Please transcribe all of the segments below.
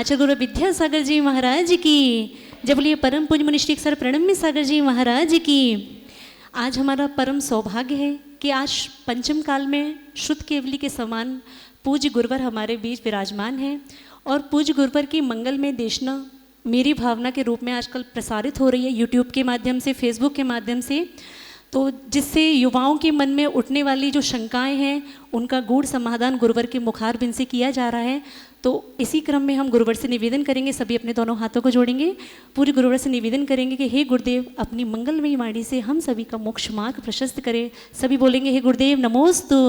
आचार्य गुरु विद्यासागर जी महाराज की। जब बोलिए परम पूज्य मुनिश्री सर प्रणम्य सागर जी महाराज की। आज हमारा परम सौभाग्य है कि आज पंचम काल में शुद्ध केवली के समान पूज्य गुरुवर हमारे बीच विराजमान हैं और पूज्य गुरुवर की मंगलमय देशना मेरी भावना के रूप में आजकल प्रसारित हो रही है यूट्यूब के माध्यम से, फेसबुक के माध्यम से, तो जिससे युवाओं के मन में उठने वाली जो शंकाएं हैं उनका गूढ़ समाधान गुरुवर के मुखारबिंद से किया जा रहा है। तो इसी क्रम में हम गुरुवर से निवेदन करेंगे, सभी अपने दोनों हाथों को जोड़ेंगे, पूरे गुरुवर से निवेदन करेंगे कि हे गुरुदेव अपनी मंगलमयी वाणी से हम सभी का मोक्ष मार्ग प्रशस्त करें। सभी बोलेंगे हे गुरुदेव नमोस्तु,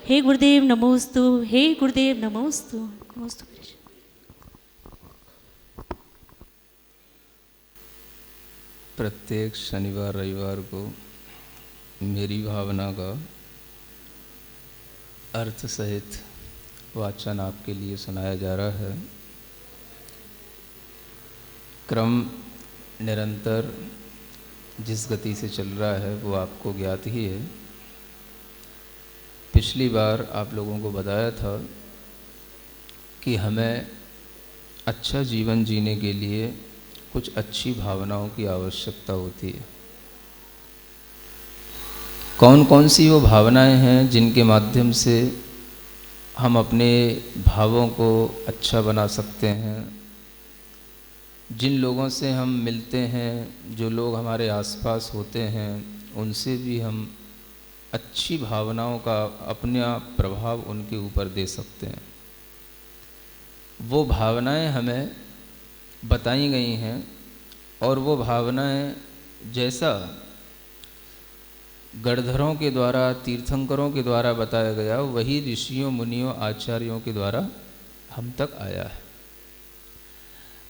हे गुरुदेव नमोस्तु, हे गुरुदेव नमोस्तु, नमोस्तु। प्रत्येक शनिवार रविवार को मेरी भावना का अर्थ सहित वाचन आपके लिए सुनाया जा रहा है। क्रम निरंतर जिस गति से चल रहा है वो आपको ज्ञात ही है। पिछली बार आप लोगों को बताया था कि हमें अच्छा जीवन जीने के लिए कुछ अच्छी भावनाओं की आवश्यकता होती है। कौन कौन सी वो भावनाएं हैं जिनके माध्यम से हम अपने भावों को अच्छा बना सकते हैं। जिन लोगों से हम मिलते हैं, जो लोग हमारे आसपास होते हैं, उनसे भी हम अच्छी भावनाओं का अपना प्रभाव उनके ऊपर दे सकते हैं। वो भावनाएं हमें बताई गई हैं और वो भावनाएं जैसा गणधरों के द्वारा, तीर्थंकरों के द्वारा बताया गया, वही ऋषियों मुनियों आचार्यों के द्वारा हम तक आया है।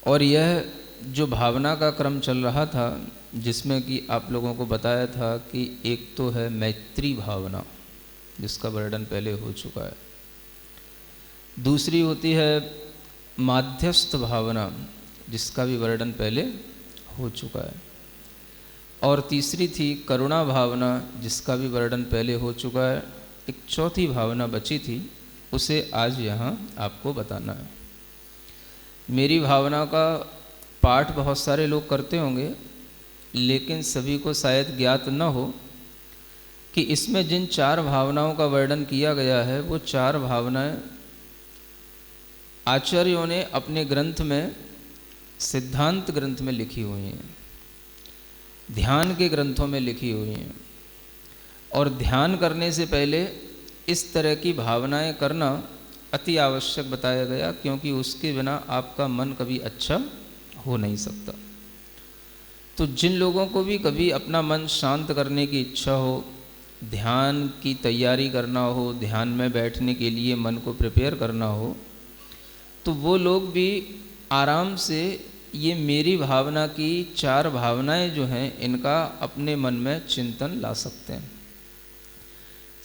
और यह जो भावना का क्रम चल रहा था, जिसमें कि आप लोगों को बताया था कि एक तो है मैत्री भावना, जिसका वर्णन पहले हो चुका है। दूसरी होती है माध्यस्थ भावना, जिसका भी वर्णन पहले हो चुका है। और तीसरी थी करुणा भावना, जिसका भी वर्णन पहले हो चुका है। एक चौथी भावना बची थी, उसे आज यहाँ आपको बताना है। मेरी भावना का पाठ बहुत सारे लोग करते होंगे, लेकिन सभी को शायद ज्ञात न हो कि इसमें जिन 4 भावनाओं का वर्णन किया गया है, वो 4 भावनाएं आचार्यों ने अपने ग्रंथ में, सिद्धांत ग्रंथ में लिखी हुई हैं, ध्यान के ग्रंथों में लिखी हुई हैं। और ध्यान करने से पहले इस तरह की भावनाएं करना अति आवश्यक बताया गया, क्योंकि उसके बिना आपका मन कभी अच्छा हो नहीं सकता। तो जिन लोगों को भी कभी अपना मन शांत करने की इच्छा हो, ध्यान की तैयारी करना हो, ध्यान में बैठने के लिए मन को प्रिपेयर करना हो, तो वो लोग भी आराम से ये मेरी भावना की 4 भावनाएं जो हैं, इनका अपने मन में चिंतन ला सकते हैं।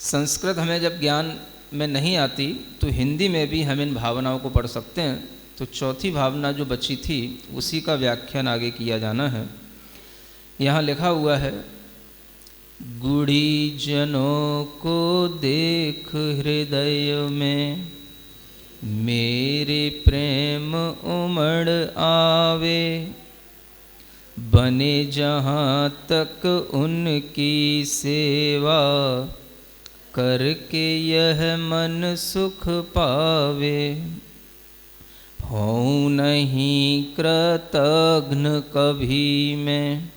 संस्कृत हमें जब ज्ञान में नहीं आती तो हिंदी में भी हम इन भावनाओं को पढ़ सकते हैं। तो चौथी भावना जो बची थी, उसी का व्याख्यान आगे किया जाना है। यहाँ लिखा हुआ है, गूढ़ी जनों को देख हृदय में मेरे प्रेम उमड़ आवे, बने जहाँ तक उनकी सेवा, करके यह मन सुख पावे। होऊं नहीं कृतघ्न कभी मैं,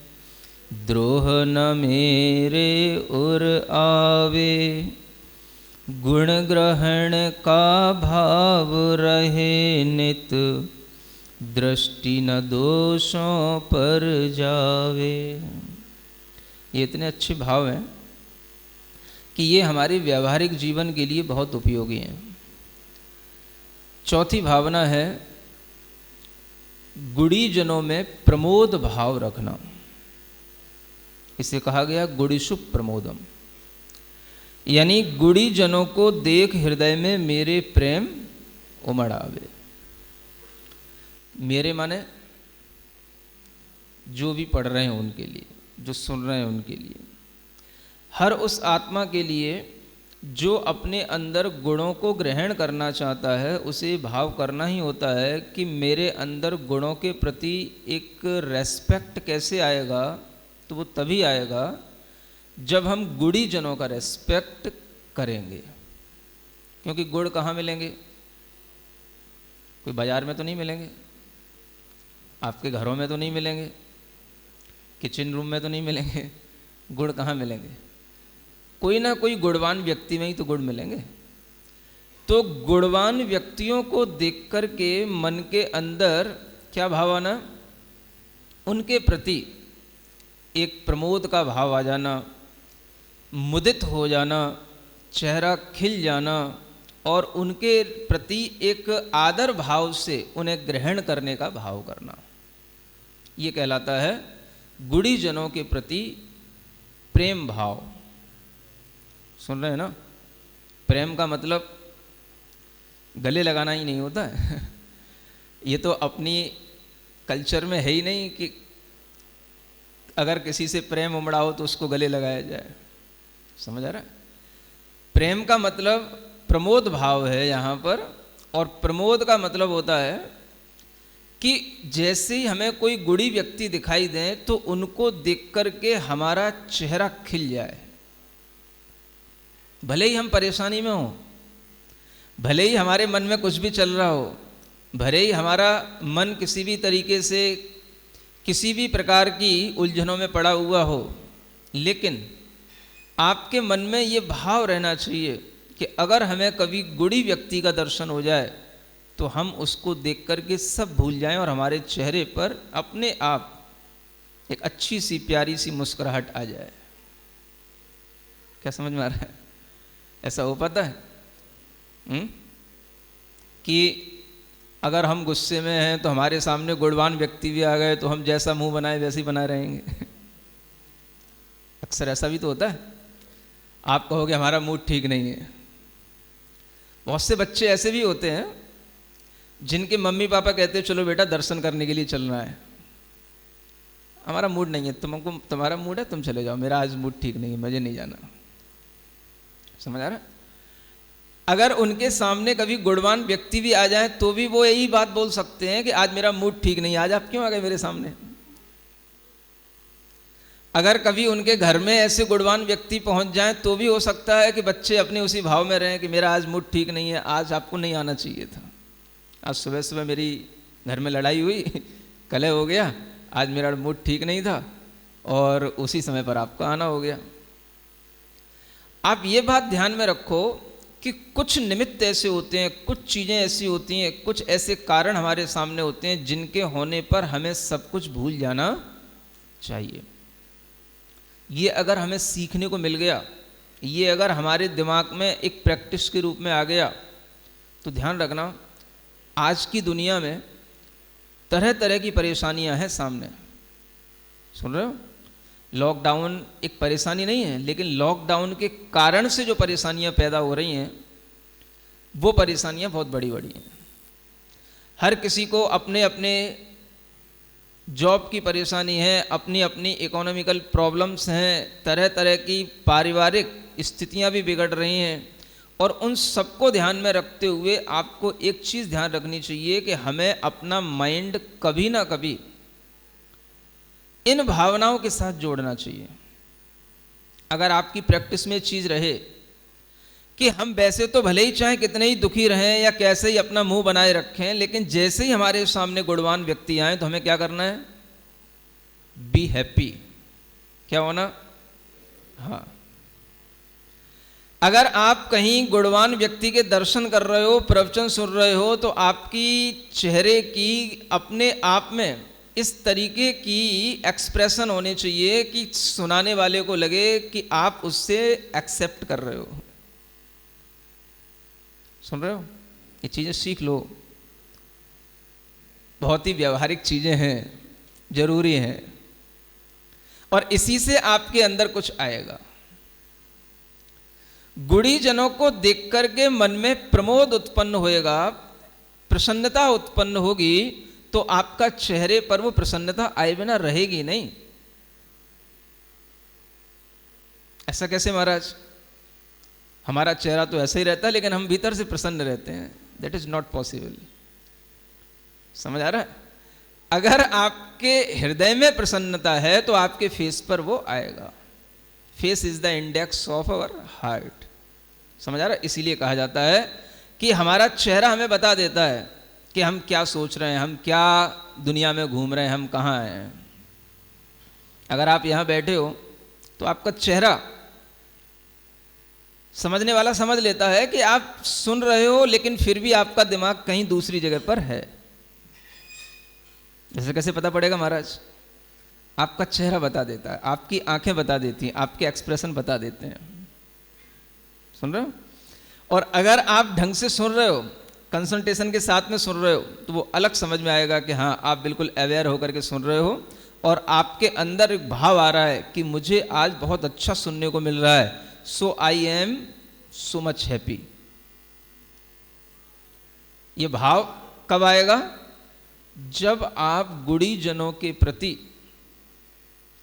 द्रोह न मेरे उर आवे, गुण ग्रहण का भाव रहे नित, दृष्टि न दोषों पर जावे। ये इतने अच्छे भाव हैं कि ये हमारे व्यावहारिक जीवन के लिए बहुत उपयोगी हैं। चौथी भावना है गुणीजनों में प्रमोद भाव रखना। इसे कहा गया गुणीषु प्रमोदम, यानी गुणीजनों को देख हृदय में मेरे प्रेम उमड़ आवे। मेरे माने जो भी पढ़ रहे हैं उनके लिए, जो सुन रहे हैं उनके लिए, हर उस आत्मा के लिए जो अपने अंदर गुणों को ग्रहण करना चाहता है उसे भाव करना ही होता है कि मेरे अंदर गुणों के प्रति एक रेस्पेक्ट कैसे आएगा। तो वो तभी आएगा जब हम गुणी जनों का रेस्पेक्ट करेंगे। क्योंकि गुण कहाँ मिलेंगे? कोई बाजार में तो नहीं मिलेंगे, आपके घरों में तो नहीं मिलेंगे, किचन रूम में तो नहीं मिलेंगे। गुण कहाँ मिलेंगे? कोई ना कोई गुणवान व्यक्ति में ही तो गुण मिलेंगे। तो गुणवान व्यक्तियों को देख कर के मन के अंदर क्या भाव आना? उनके प्रति एक प्रमोद का भाव आ जाना, मुदित हो जाना, चेहरा खिल जाना और उनके प्रति एक आदर भाव से उन्हें ग्रहण करने का भाव करना। ये कहलाता है गुणी जनों के प्रति प्रेम भाव। सुन रहे हैं ना? प्रेम का मतलब गले लगाना ही नहीं होता है। ये तो अपनी कल्चर में है ही नहीं कि अगर किसी से प्रेम उमड़ा हो तो उसको गले लगाया जाए। समझ आ रहा है? प्रेम का मतलब प्रमोद भाव है यहाँ पर। और प्रमोद का मतलब होता है कि जैसे ही हमें कोई गुणी व्यक्ति दिखाई दें तो उनको देख करके हमारा चेहरा खिल जाए। भले ही हम परेशानी में हों, भले ही हमारे मन में कुछ भी चल रहा हो, भले ही हमारा मन किसी भी तरीके से किसी भी प्रकार की उलझनों में पड़ा हुआ हो, लेकिन आपके मन में ये भाव रहना चाहिए कि अगर हमें कभी गुणी व्यक्ति का दर्शन हो जाए तो हम उसको देख करके सब भूल जाएं और हमारे चेहरे पर अपने आप एक अच्छी सी प्यारी सी मुस्कुराहट आ जाए। क्या समझ में आ रहा है? ऐसा हो पाता है कि अगर हम गुस्से में हैं तो हमारे सामने गुणवान व्यक्ति भी आ गए तो हम जैसा मुंह बनाए वैसे ही बनाए रहेंगे। अक्सर ऐसा भी तो होता है। आप कहोगे हमारा मूड ठीक नहीं है। बहुत से बच्चे ऐसे भी होते हैं जिनके मम्मी पापा कहते हैं चलो बेटा दर्शन करने के लिए चलना है। हमारा मूड नहीं है, तुमको तुम्हारा मूड है तुम चले जाओ, मेरा आज मूड ठीक नहीं है, मुझे नहीं जाना। समझ आ रहा? अगर उनके सामने कभी गुणवान व्यक्ति भी आ जाए तो भी वो यही बात बोल सकते हैं कि आज मेरा मूड ठीक नहीं है, आज आप क्यों आ गए मेरे सामने। अगर कभी उनके घर में ऐसे गुणवान व्यक्ति पहुंच जाएं तो भी हो सकता है कि बच्चे अपने उसी भाव में रहें कि मेरा आज मूड ठीक नहीं है, आज आपको नहीं आना चाहिए था, आज सुबह सुबह मेरी घर में लड़ाई हुई, कलह हो गया, आज मेरा मूड ठीक नहीं था और उसी समय पर आपका आना हो गया। आप ये बात ध्यान में रखो कि कुछ निमित्त ऐसे होते हैं, कुछ चीज़ें ऐसी होती हैं, कुछ ऐसे कारण हमारे सामने होते हैं जिनके होने पर हमें सब कुछ भूल जाना चाहिए। ये अगर हमें सीखने को मिल गया, ये अगर हमारे दिमाग में एक प्रैक्टिस के रूप में आ गया तो ध्यान रखना आज की दुनिया में तरह तरह की परेशानियां हैं सामने। सुन रहे हो? लॉकडाउन एक परेशानी नहीं है, लेकिन लॉकडाउन के कारण से जो परेशानियां पैदा हो रही हैं वो परेशानियां बहुत बड़ी बड़ी हैं। हर किसी को अपने अपने जॉब की परेशानी है, अपनी अपनी इकोनॉमिकल प्रॉब्लम्स हैं, तरह तरह की पारिवारिक स्थितियां भी बिगड़ रही हैं। और उन सबको ध्यान में रखते हुए आपको एक चीज़ ध्यान रखनी चाहिए कि हमें अपना माइंड कभी ना कभी इन भावनाओं के साथ जोड़ना चाहिए। अगर आपकी प्रैक्टिस में चीज़ रहे कि हम वैसे तो भले ही चाहे कितने ही दुखी रहें या कैसे ही अपना मुंह बनाए रखें, लेकिन जैसे ही हमारे सामने गुणवान व्यक्ति आए तो हमें क्या करना है? Be happy. क्या होना? हाँ। अगर आप कहीं गुणवान व्यक्ति के दर्शन कर रहे हो, प्रवचन सुन रहे हो, तो आपकी चेहरे की अपने आप में इस तरीके की एक्सप्रेशन होनी चाहिए कि सुनाने वाले को लगे कि आप उससे एक्सेप्ट कर रहे हो। सुन रहे हो? ये चीज़ें सीख लो, बहुत ही व्यवहारिक चीज़ें हैं, जरूरी हैं, और इसी से आपके अंदर कुछ आएगा। गुणी जनों को देख करके मन में प्रमोद उत्पन्न होएगा, प्रसन्नता उत्पन्न होगी, तो आपका चेहरे पर वो प्रसन्नता आए बिना रहेगी नहीं। ऐसा कैसे महाराज? हमारा चेहरा तो ऐसे ही रहता है लेकिन हम भीतर से प्रसन्न रहते हैं। That is not possible. समझ आ रहा है? अगर आपके हृदय में प्रसन्नता है तो आपके फेस पर वो आएगा। Face is the index of our heart. समझ आ रहा है? इसीलिए कहा जाता है कि हमारा चेहरा हमें बता देता है कि हम क्या सोच रहे हैं, हम क्या दुनिया में घूम रहे हैं, हम कहाँ हैं। अगर आप यहाँ बैठे हो तो आपका चेहरा, समझने वाला समझ लेता है कि आप सुन रहे हो लेकिन फिर भी आपका दिमाग कहीं दूसरी जगह पर है। जैसे कैसे पता पड़ेगा महाराज? आपका चेहरा बता देता है, आपकी आंखें बता देती हैं, आपके एक्सप्रेशन बता देते हैं। सुन रहे हो? और अगर आप ढंग से सुन रहे हो, कंसंट्रेशन के साथ में सुन रहे हो, तो वो अलग समझ में आएगा कि हाँ आप बिल्कुल अवेयर होकर के सुन रहे हो और आपके अंदर एक भाव आ रहा है कि मुझे आज बहुत अच्छा सुनने को मिल रहा है, so I am so much happy. ये भाव कब आएगा? जब आप गुणीजनों के प्रति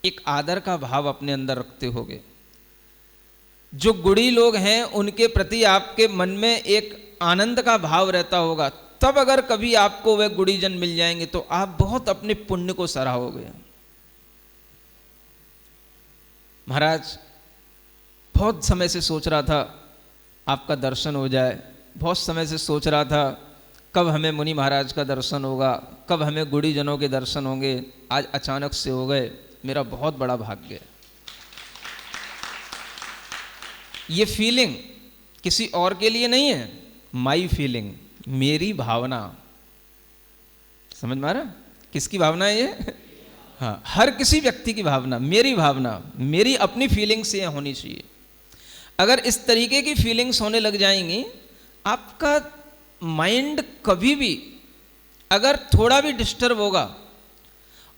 एक आदर का भाव अपने अंदर रखते होगे। जो गुणी लोग हैं उनके प्रति आपके मन में एक आनंद का भाव रहता होगा, तब अगर कभी आपको वह गुणीजन मिल जाएंगे तो आप बहुत अपने पुण्य को सराहोगे। महाराज बहुत समय से सोच रहा था आपका दर्शन हो जाए, बहुत समय से सोच रहा था कब हमें मुनि महाराज का दर्शन होगा, कब हमें गुणीजनों के दर्शन होंगे। आज अचानक से हो गए, मेरा बहुत बड़ा भाग्य है। ये फीलिंग किसी और के लिए नहीं है, माई फीलिंग, मेरी भावना। समझ में आ रहा? किसकी भावना है ये? हाँ, हर किसी व्यक्ति की भावना, मेरी भावना, मेरी अपनी फीलिंग्स ये होनी चाहिए। अगर इस तरीके की फीलिंग्स होने लग जाएंगी, आपका माइंड कभी भी अगर थोड़ा भी डिस्टर्ब होगा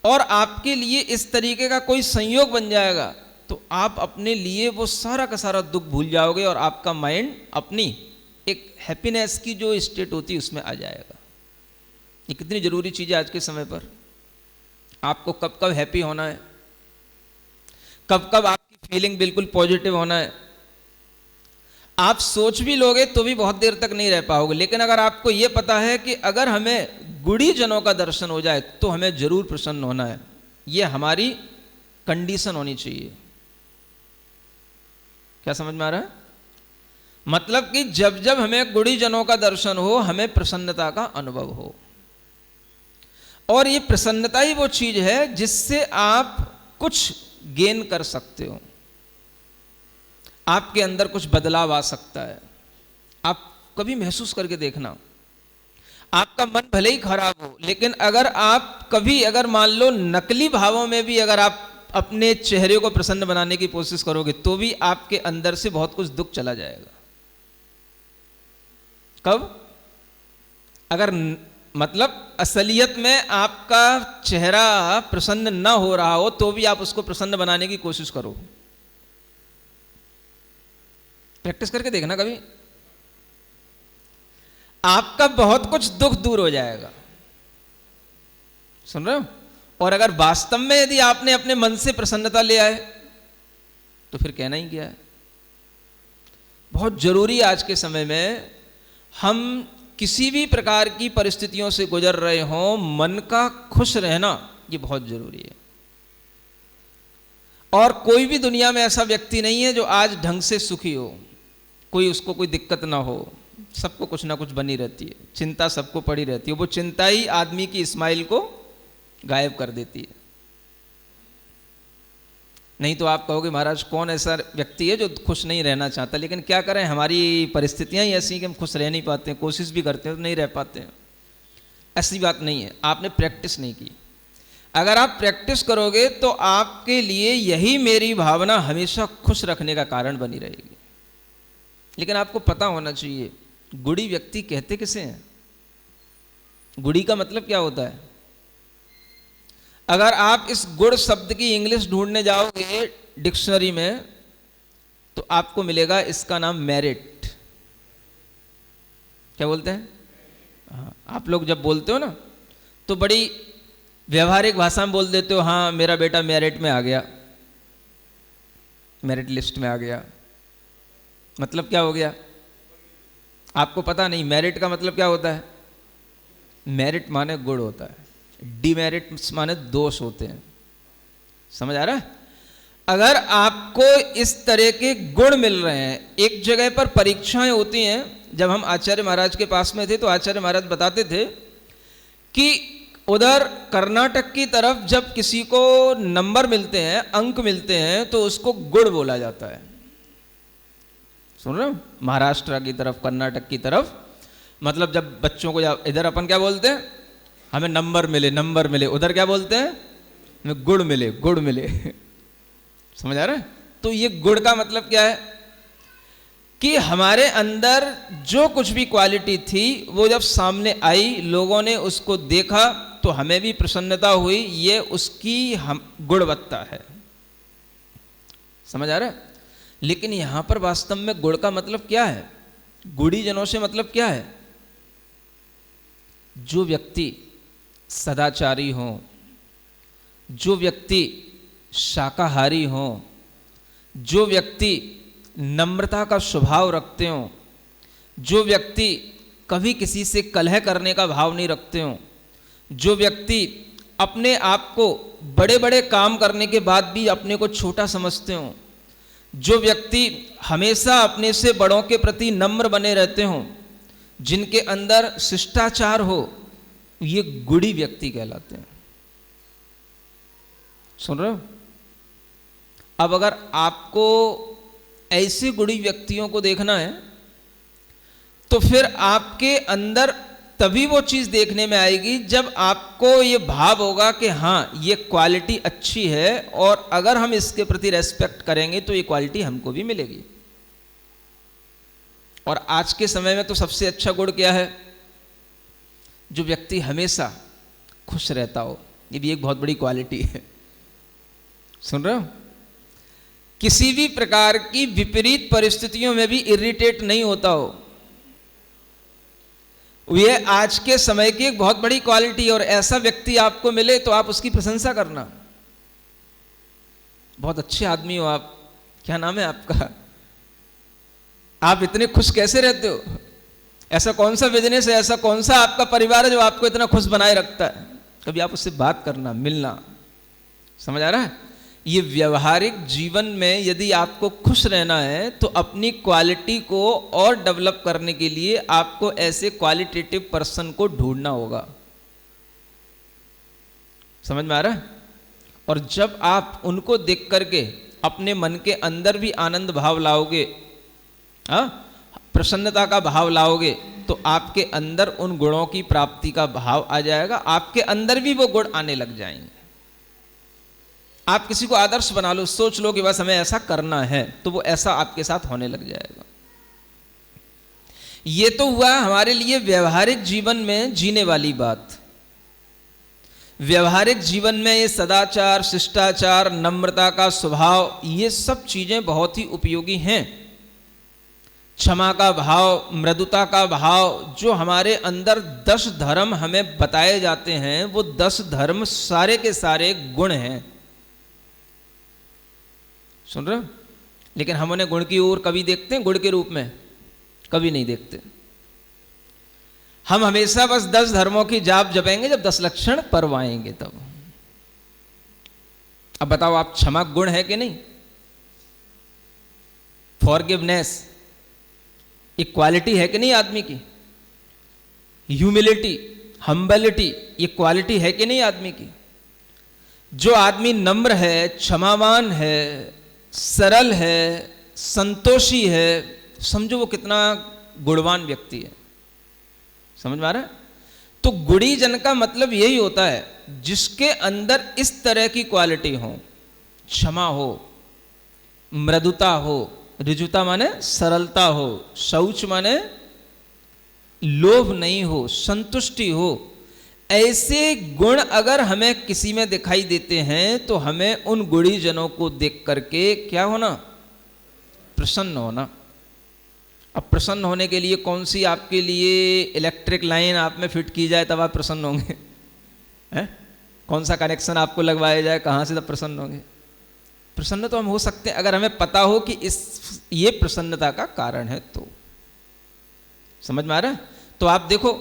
और आपके लिए इस तरीके का कोई संयोग बन जाएगा तो आप अपने लिए वो सारा का सारा दुख भूल जाओगे और आपका माइंड अपनी एक हैप्पीनेस की जो स्टेट होती है उसमें आ जाएगा। ये कितनी जरूरी चीज़ है आज के समय पर। आपको कब कब हैप्पी होना है, कब कब आपकी फीलिंग बिल्कुल पॉजिटिव होना है। आप सोच भी लोगे तो भी बहुत देर तक नहीं रह पाओगे, लेकिन अगर आपको यह पता है कि अगर हमें गुणीजनों का दर्शन हो जाए तो हमें जरूर प्रसन्न होना है, यह हमारी कंडीशन होनी चाहिए। क्या समझ में आ रहा है? मतलब कि जब जब हमें गुणीजनों का दर्शन हो हमें प्रसन्नता का अनुभव हो। और ये प्रसन्नता ही वो चीज है जिससे आप कुछ गेन कर सकते हो, आपके अंदर कुछ बदलाव आ सकता है। आप कभी महसूस करके देखना, आपका मन भले ही खराब हो लेकिन अगर आप कभी अगर मान लो नकली भावों में भी अगर आप अपने चेहरे को प्रसन्न बनाने की कोशिश करोगे तो भी आपके अंदर से बहुत कुछ दुख चला जाएगा। कब? अगर मतलब असलियत में आपका चेहरा प्रसन्न ना हो रहा हो तो भी आप उसको प्रसन्न बनाने की कोशिश करो। प्रैक्टिस करके देखना कभी, आपका बहुत कुछ दुख दूर हो जाएगा। सुन रहे हो? और अगर वास्तव में यदि आपने अपने मन से प्रसन्नता ले आए तो फिर कहना ही क्या है। बहुत जरूरी आज के समय में हम किसी भी प्रकार की परिस्थितियों से गुजर रहे हों, मन का खुश रहना ये बहुत जरूरी है। और कोई भी दुनिया में ऐसा व्यक्ति नहीं है जो आज ढंग से सुखी हो, कोई उसको कोई दिक्कत ना हो। सबको कुछ ना कुछ बनी रहती है, चिंता सबको पड़ी रहती है। वो चिंता ही आदमी की स्माइल को गायब कर देती है। नहीं तो आप कहोगे महाराज कौन ऐसा व्यक्ति है जो खुश नहीं रहना चाहता, लेकिन क्या करें हमारी परिस्थितियां ही ऐसी कि हम खुश रह नहीं पाते हैं, कोशिश भी करते हैं तो नहीं रह पाते हैं। ऐसी बात नहीं है, आपने प्रैक्टिस नहीं की। अगर आप प्रैक्टिस करोगे तो आपके लिए यही मेरी भावना हमेशा खुश रखने का कारण बनी रहेगी। लेकिन आपको पता होना चाहिए गुणी व्यक्ति कहते किसे हैं। गुणी का मतलब क्या होता है? अगर आप इस गुण शब्द की इंग्लिश ढूंढने जाओगे डिक्शनरी में तो आपको मिलेगा इसका नाम मेरिट। क्या बोलते हैं? हाँ, आप लोग जब बोलते हो ना तो बड़ी व्यवहारिक भाषा में बोल देते हो, हाँ मेरा बेटा मेरिट में आ गया, मेरिट लिस्ट में आ गया। मतलब क्या हो गया? आपको पता नहीं मेरिट का मतलब क्या होता है? मेरिट माने गुण होता है, डिमेरिट माने दोष होते हैं। समझ आ रहा है? अगर आपको इस तरह के गुण मिल रहे हैं, एक जगह पर परीक्षाएं होती हैं, जब हम आचार्य महाराज के पास में थे तो आचार्य महाराज बताते थे कि उधर कर्नाटक की तरफ जब किसी को नंबर मिलते हैं, अंक मिलते हैं, तो उसको गुण बोला जाता है। सुन रहे हो? महाराष्ट्र की तरफ, कर्नाटक की तरफ, मतलब जब बच्चों को, इधर अपन क्या बोलते हैं? हमें नंबर मिले, नंबर मिले। उधर क्या बोलते हैं? हमें गुण मिले, गुण मिले। समझ आ रहा है? तो ये गुण का मतलब क्या है कि हमारे अंदर जो कुछ भी क्वालिटी थी वो जब सामने आई, लोगों ने उसको देखा तो हमें भी प्रसन्नता हुई, ये उसकी हम गुणवत्ता है। समझ आ रहा है? लेकिन यहां पर वास्तव में गुण का मतलब क्या है? गुणी जनों से मतलब क्या है? जो व्यक्ति सदाचारी हो, जो व्यक्ति शाकाहारी हो, जो व्यक्ति नम्रता का स्वभाव रखते हो, जो व्यक्ति कभी किसी से कलह करने का भाव नहीं रखते हो, जो व्यक्ति अपने आप को बड़े बड़े काम करने के बाद भी अपने को छोटा समझते हो, जो व्यक्ति हमेशा अपने से बड़ों के प्रति नम्र बने रहते हो, जिनके अंदर शिष्टाचार हो, ये गुणी व्यक्ति कहलाते हैं। सुन रहे हो? अब अगर आपको ऐसे गुणी व्यक्तियों को देखना है तो फिर आपके अंदर तभी वो चीज देखने में आएगी जब आपको ये भाव होगा कि हाँ, ये क्वालिटी अच्छी है और अगर हम इसके प्रति रेस्पेक्ट करेंगे तो ये क्वालिटी हमको भी मिलेगी। और आज के समय में तो सबसे अच्छा गुण क्या है? जो व्यक्ति हमेशा खुश रहता हो, ये भी एक बहुत बड़ी क्वालिटी है। सुन रहे हो? किसी भी प्रकार की विपरीत परिस्थितियों में भी इरिटेट नहीं होता हो, यह आज के समय की एक बहुत बड़ी क्वालिटी है। और ऐसा व्यक्ति आपको मिले तो आप उसकी प्रशंसा करना। बहुत अच्छे आदमी हो आप, क्या नाम है आपका? आप इतने खुश कैसे रहते हो? ऐसा कौन सा बिजनेस है, ऐसा कौन सा आपका परिवार है जो आपको इतना खुश बनाए रखता है? कभी आप उससे बात करना, मिलना। समझ आ रहा है? ये व्यवहारिक जीवन में यदि आपको खुश रहना है तो अपनी क्वालिटी को और डेवलप करने के लिए आपको ऐसे क्वालिटेटिव पर्सन को ढूंढना होगा। समझ में आ रहा है? और जब आप उनको देख करके अपने मन के अंदर भी आनंद भाव लाओगे, प्रसन्नता का भाव लाओगे, तो आपके अंदर उन गुणों की प्राप्ति का भाव आ जाएगा। आपके अंदर भी वो गुण आने लग जाएंगे। आप किसी को आदर्श बना लो, सोच लो कि बस हमें ऐसा करना है, तो वो ऐसा आपके साथ होने लग जाएगा। ये तो हुआ हमारे लिए व्यवहारिक जीवन में जीने वाली बात। व्यवहारिक जीवन में ये सदाचार, शिष्टाचार, नम्रता का स्वभाव, ये सब चीजें बहुत ही उपयोगी हैं। क्षमा का भाव, मृदुता का भाव, जो हमारे अंदर 10 धर्म हमें बताए जाते हैं, वो 10 धर्म सारे के सारे गुण हैं। सुन रहे हो? लेकिन हम उन्हें गुण की ओर कभी देखते हैं? गुण के रूप में कभी नहीं देखते। हम हमेशा बस 10 धर्मों की जाप जपेंगे जब 10 लक्षण परवाएंगे तब। अब बताओ, आप क्षमा गुण है कि नहीं? फॉरगिवनेस एक क्वालिटी है कि नहीं आदमी की? ह्यूमिलिटी, हम्बिलिटी, ये क्वालिटी है कि नहीं आदमी की? जो आदमी नम्र है, क्षमावान है, सरल है, संतोषी है, समझो वो कितना गुणवान व्यक्ति है। समझ में आ रहा है? तो गुणी जन का मतलब यही होता है जिसके अंदर इस तरह की क्वालिटी हो। क्षमा हो, मृदुता हो, ऋजुता माने सरलता हो, शौच माने लोभ नहीं हो, संतुष्टि हो। ऐसे गुण अगर हमें किसी में दिखाई देते हैं तो हमें उन गुणी जनों को देख करके क्या होना? प्रसन्न होना। अब प्रसन्न होने के लिए कौन सी आपके लिए इलेक्ट्रिक लाइन आप में फिट की जाए तब आप प्रसन्न होंगे? हैं? कौन सा कनेक्शन आपको लगवाया जाए, कहाँ से तब प्रसन्न होंगे? प्रसन्न तो हम हो सकते हैं अगर हमें पता हो कि ये प्रसन्नता का कारण है। तो समझ में आ रहा है? तो आप देखो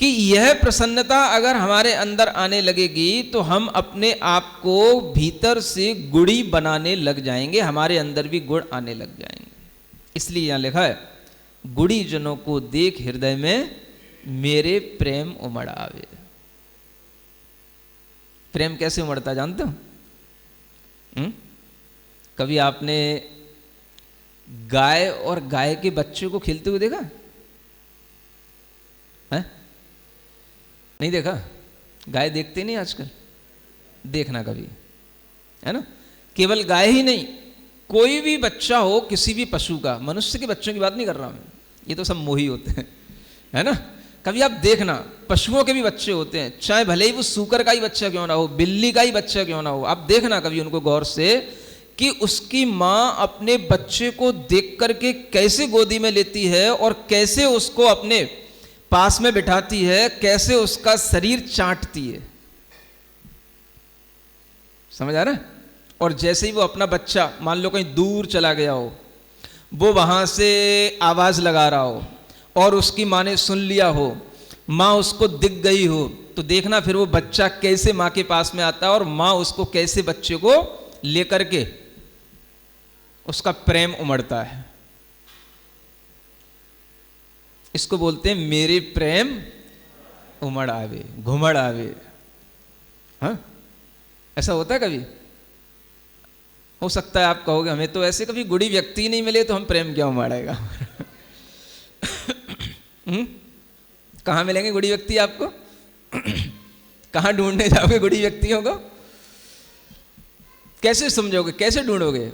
कि यह प्रसन्नता अगर हमारे अंदर आने लगेगी तो हम अपने आप को भीतर से गुड़ी बनाने लग जाएंगे, हमारे अंदर भी गुण आने लग जाएंगे। इसलिए यहां लिखा है, गुड़ी जनों को देख हृदय में मेरे प्रेम उमड़ आवे। प्रेम कैसे उमड़ता जानते हो? कभी आपने गाय और गाय के बच्चे को खेलते हुए देखा है? नहीं देखा? गाय देखते नहीं आजकल, देखना कभी, है ना? केवल गाय ही नहीं, कोई भी बच्चा हो किसी भी पशु का, मनुष्य के बच्चों की बात नहीं कर रहा मैं, ये तो सब मोही होते हैं, है ना? कभी आप देखना, पशुओं के भी बच्चे होते हैं, चाहे भले ही वो सूकर का ही बच्चा क्यों ना हो, बिल्ली का ही बच्चा क्यों ना हो, आप देखना कभी उनको गौर से कि उसकी माँ अपने बच्चे को देख करके कैसे गोदी में लेती है और कैसे उसको अपने पास में बिठाती है, कैसे उसका शरीर चाटती है। समझ आ रहा है? और जैसे ही वो अपना बच्चा मान लो कहीं दूर चला गया हो, वो वहां से आवाज लगा रहा हो और उसकी माँ ने सुन लिया हो, माँ उसको दिख गई हो, तो देखना फिर वो बच्चा कैसे माँ के पास में आता है और माँ उसको कैसे बच्चे को लेकर के उसका प्रेम उमड़ता है। इसको बोलते हैं मेरे प्रेम उमड़ आवे, घुमड़ आवे। हाँ, ऐसा होता है कभी? हो सकता है आप कहोगे हमें तो ऐसे कभी गुड़ी व्यक्ति ही नहीं मिले तो हम प्रेम क्या उमड़ेगा। कहाँ मिलेंगे गुड़ी व्यक्ति आपको? कहाँ ढूंढने जाओगे गुड़ी व्यक्तियों को? कैसे समझोगे, कैसे ढूंढोगे?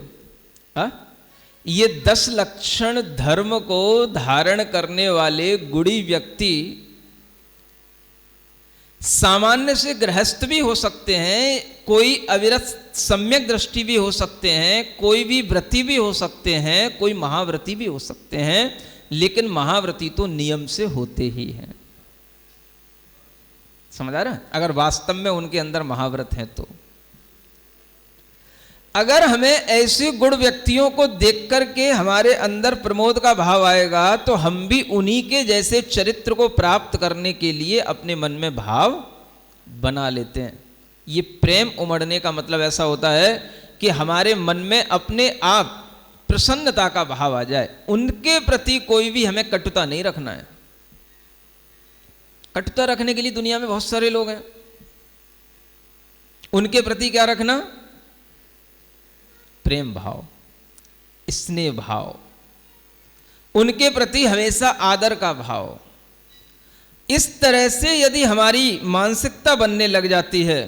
हाँ, ये 10 लक्षण धर्म को धारण करने वाले गुड़ी व्यक्ति सामान्य से गृहस्थ भी हो सकते हैं, कोई अविरत सम्यक दृष्टि भी हो सकते हैं, कोई भी व्रती भी हो सकते हैं, कोई महाव्रती भी हो सकते हैं, लेकिन महाव्रती तो नियम से होते ही हैं। समझ आ रहा है? अगर वास्तव में उनके अंदर महाव्रत है तो अगर हमें ऐसे गुण व्यक्तियों को देख करके हमारे अंदर प्रमोद का भाव आएगा तो हम भी उन्हीं के जैसे चरित्र को प्राप्त करने के लिए अपने मन में भाव बना लेते हैं। ये प्रेम उमड़ने का मतलब ऐसा होता है कि हमारे मन में अपने आप प्रसन्नता का भाव आ जाए। उनके प्रति कोई भी हमें कटुता नहीं रखना है। कटुता रखने के लिए दुनिया में बहुत सारे लोग हैं। उनके प्रति क्या रखना? प्रेम भाव, स्नेह भाव, उनके प्रति हमेशा आदर का भाव। इस तरह से यदि हमारी मानसिकता बनने लग जाती है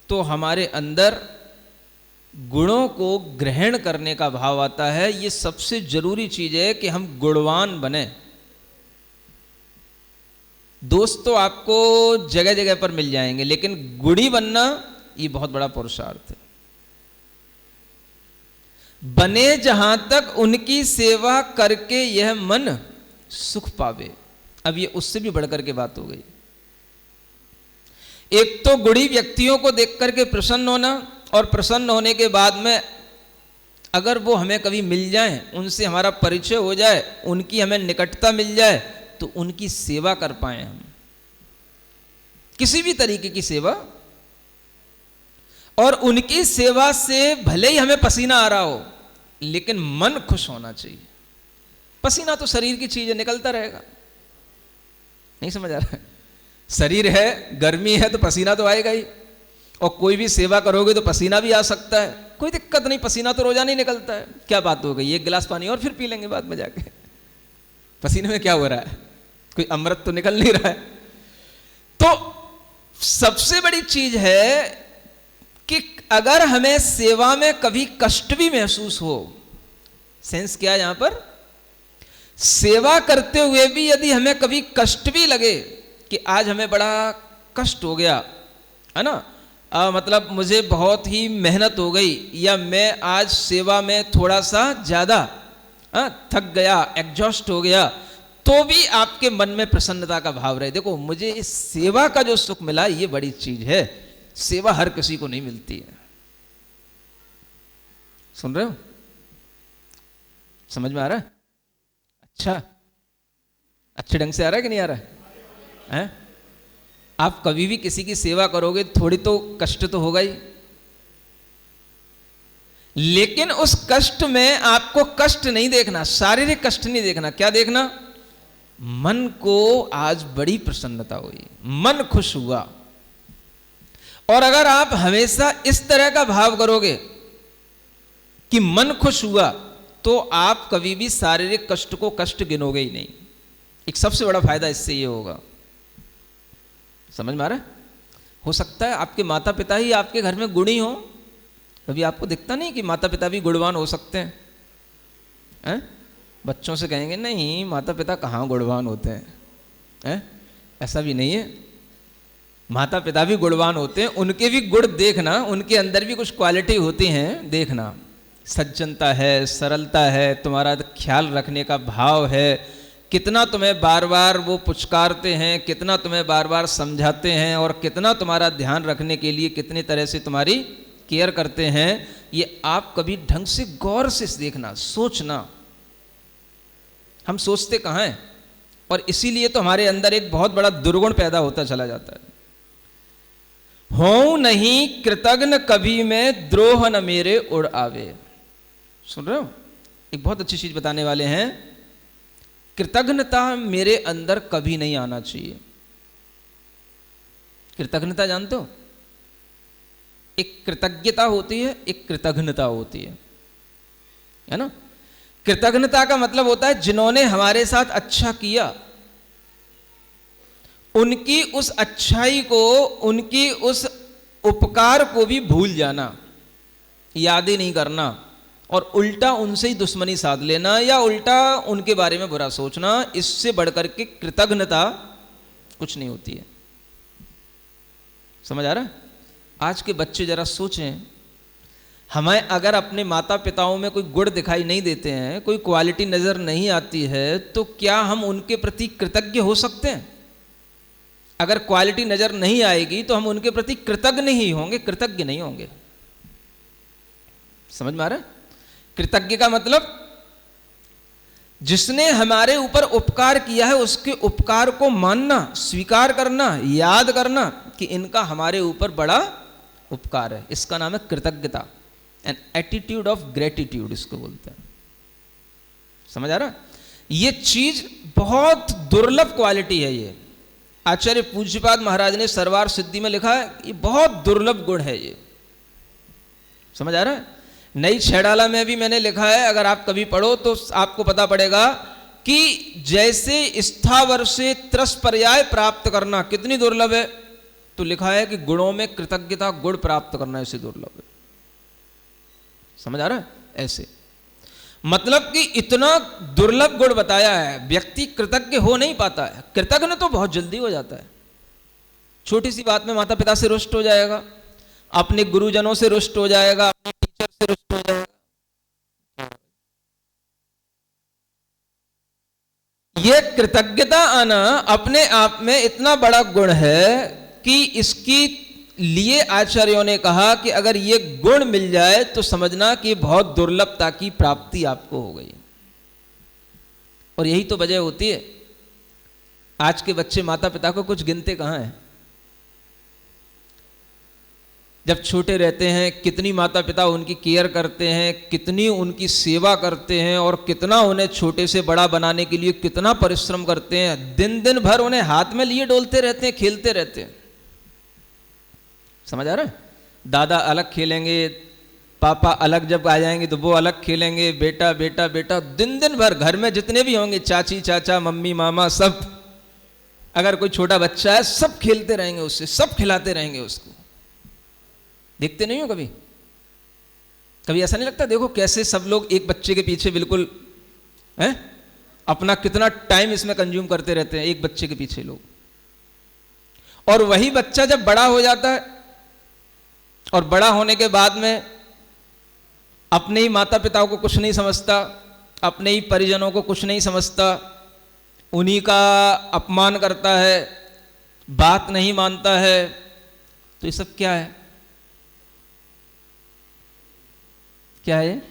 तो हमारे अंदर गुणों को ग्रहण करने का भाव आता है। ये सबसे जरूरी चीज है कि हम गुणवान बने। दोस्त तो आपको जगह जगह पर मिल जाएंगे, लेकिन गुणी बनना ये बहुत बड़ा पुरुषार्थ है। बने जहां तक उनकी सेवा करके यह मन सुख पावे। अब ये उससे भी बढ़कर के बात हो गई। एक तो गुणी व्यक्तियों को देख करके प्रसन्न होना, और प्रसन्न होने के बाद में अगर वो हमें कभी मिल जाएं, उनसे हमारा परिचय हो जाए, उनकी हमें निकटता मिल जाए, तो उनकी सेवा कर पाए हम, किसी भी तरीके की सेवा। और उनकी सेवा से भले ही हमें पसीना आ रहा हो, लेकिन मन खुश होना चाहिए। पसीना तो शरीर की चीज है, निकलता रहेगा। नहीं समझ आ रहा है? शरीर है, गर्मी है तो पसीना तो आएगा ही, और कोई भी सेवा करोगे तो पसीना भी आ सकता है। कोई दिक्कत नहीं, पसीना तो रोजाना ही निकलता है। क्या बात हो गई, एक गिलास पानी और फिर पी लेंगे बाद में जाके। पसीने में क्या हो रहा है? कोई अमृत तो निकल नहीं रहा है। तो सबसे बड़ी चीज है कि अगर हमें सेवा में कभी कष्ट भी महसूस हो, सेंस क्या है यहां पर, सेवा करते हुए भी यदि हमें कभी कष्ट भी लगे कि आज हमें बड़ा कष्ट हो गया, है ना, मतलब मुझे बहुत ही मेहनत हो गई, या मैं आज सेवा में थोड़ा सा ज्यादा थक गया, एग्जॉस्ट हो गया, तो भी आपके मन में प्रसन्नता का भाव रहे। देखो, मुझे इस सेवा का जो सुख मिला ये बड़ी चीज है। सेवा हर किसी को नहीं मिलती है। सुन रहे हो? समझ में आ रहा है? अच्छा, अच्छे ढंग से आ रहा है कि नहीं आ रहा है? आप कभी भी किसी की सेवा करोगे थोड़ी तो कष्ट तो होगा ही, लेकिन उस कष्ट में आपको कष्ट नहीं देखना, शारीरिक कष्ट नहीं देखना। क्या देखना? मन को आज बड़ी प्रसन्नता हुई, मन खुश हुआ। और अगर आप हमेशा इस तरह का भाव करोगे कि मन खुश हुआ, तो आप कभी भी शारीरिक कष्ट को कष्ट गिनोगे ही नहीं। एक सबसे बड़ा फायदा इससे ये होगा। समझ में आ रहा है? हो सकता है आपके माता पिता ही आपके घर में गुणी हो, कभी आपको दिखता नहीं कि माता पिता भी गुणवान हो सकते हैं? बच्चों से कहेंगे नहीं माता पिता कहाँ गुणवान होते हैं? ऐसा भी नहीं है, माता पिता भी गुणवान होते हैं, उनके भी गुण देखना, उनके अंदर भी कुछ क्वालिटी होती हैं, देखना। सज्जनता है, सरलता है, तुम्हारा ख्याल रखने का भाव है, कितना तुम्हें बार बार वो पुचकारते हैं, कितना तुम्हें बार बार समझाते हैं, और कितना तुम्हारा ध्यान रखने के लिए कितनी तरह से तुम्हारी केयर करते हैं, ये आप कभी ढंग से गौर से देखना, सोचना। हम सोचते कहाँ हैं, और इसीलिए तो हमारे अंदर एक बहुत बड़ा दुर्गुण पैदा होता चला जाता है। हो नहीं कृतघ्न कभी में, द्रोह न मेरे उड़ आवे। सुन रहे हो? एक बहुत अच्छी चीज बताने वाले हैं। कृतज्ञता मेरे अंदर कभी नहीं आना चाहिए। कृतज्ञता जानते हो? एक कृतज्ञता होती है, एक कृतज्ञता होती है ना? कृतज्ञता का मतलब होता है जिन्होंने हमारे साथ अच्छा किया, उनकी उस अच्छाई को, उनकी उस उपकार को भी भूल जाना, याद ही नहीं करना, और उल्टा उनसे ही दुश्मनी साध लेना, या उल्टा उनके बारे में बुरा सोचना। इससे बढ़कर के कृतज्ञता कुछ नहीं होती है। समझ आ रहा है? आज के बच्चे जरा सोचें, हमें अगर अपने माता पिताओं में कोई गुण दिखाई नहीं देते हैं, कोई क्वालिटी नजर नहीं आती है, तो क्या हम उनके प्रति कृतज्ञ हो सकते हैं? अगर क्वालिटी नजर नहीं आएगी तो हम उनके प्रति कृतज्ञ नहीं होंगे, कृतज्ञ नहीं होंगे। समझ में आ रहा है? कृतज्ञ का मतलब जिसने हमारे ऊपर उपकार किया है उसके उपकार को मानना, स्वीकार करना, याद करना कि इनका हमारे ऊपर बड़ा उपकार है। इसका नाम है कृतज्ञता, एन एटीट्यूड ऑफ ग्रेटिट्यूड इसको बोलते हैं। समझ आ रहा है? ये चीज बहुत दुर्लभ क्वालिटी है। ये आचार्य पूज्यपाद महाराज ने सरवार सिद्धि में लिखा है, ये बहुत दुर्लभ गुण है ये। समझ आ रहा है? नई छैडाला में भी मैंने लिखा है, अगर आप कभी पढ़ो तो आपको पता पड़ेगा कि जैसे स्थावर से त्रस पर्याय प्राप्त करना कितनी दुर्लभ है, तो लिखा है कि गुणों में कृतज्ञता गुण प्राप्त करना ऐसे दुर्लभ है। समझ आ रहा है? ऐसे मतलब कि इतना दुर्लभ गुण बताया है, व्यक्ति कृतज्ञ हो नहीं पाता है। कृतज्ञ तो बहुत जल्दी हो जाता है, छोटी सी बात में माता पिता से रुष्ट हो जाएगा, अपने गुरुजनों से रुष्ट हो जाएगा, अपने टीचर से रुष्ट हो जाएगा। यह कृतज्ञता आना अपने आप में इतना बड़ा गुण है कि इसकी लिए आचार्यों ने कहा कि अगर ये गुण मिल जाए तो समझना कि बहुत दुर्लभता की प्राप्ति आपको हो गई। और यही तो वजह होती है, आज के बच्चे माता पिता को कुछ गिनते कहाँ हैं। जब छोटे रहते हैं कितनी माता पिता उनकी केयर करते हैं, कितनी उनकी सेवा करते हैं, और कितना उन्हें छोटे से बड़ा बनाने के लिए कितना परिश्रम करते हैं। दिन दिन भर उन्हें हाथ में लिए डोलते रहते हैं, खेलते रहते हैं। समझ आ रहा है? दादा अलग खेलेंगे, पापा अलग जब आ जाएंगे तो वो अलग खेलेंगे, बेटा बेटा बेटा, दिन दिन भर घर में जितने भी होंगे चाची चाचा मम्मी मामा सब, अगर कोई छोटा बच्चा है सब खेलते रहेंगे उससे, सब खिलाते रहेंगे उसको। देखते नहीं हो कभी? कभी ऐसा नहीं लगता? देखो कैसे सब लोग एक बच्चे के पीछे बिल्कुल हैं, अपना कितना टाइम इसमें कंज्यूम करते रहते हैं एक बच्चे के पीछे लोग। और वही बच्चा जब बड़ा हो जाता है, और बड़ा होने के बाद में अपने ही माता पिता को कुछ नहीं समझता, अपने ही परिजनों को कुछ नहीं समझता, उन्हीं का अपमान करता है, बात नहीं मानता है, तो ये सब क्या है? क्या है?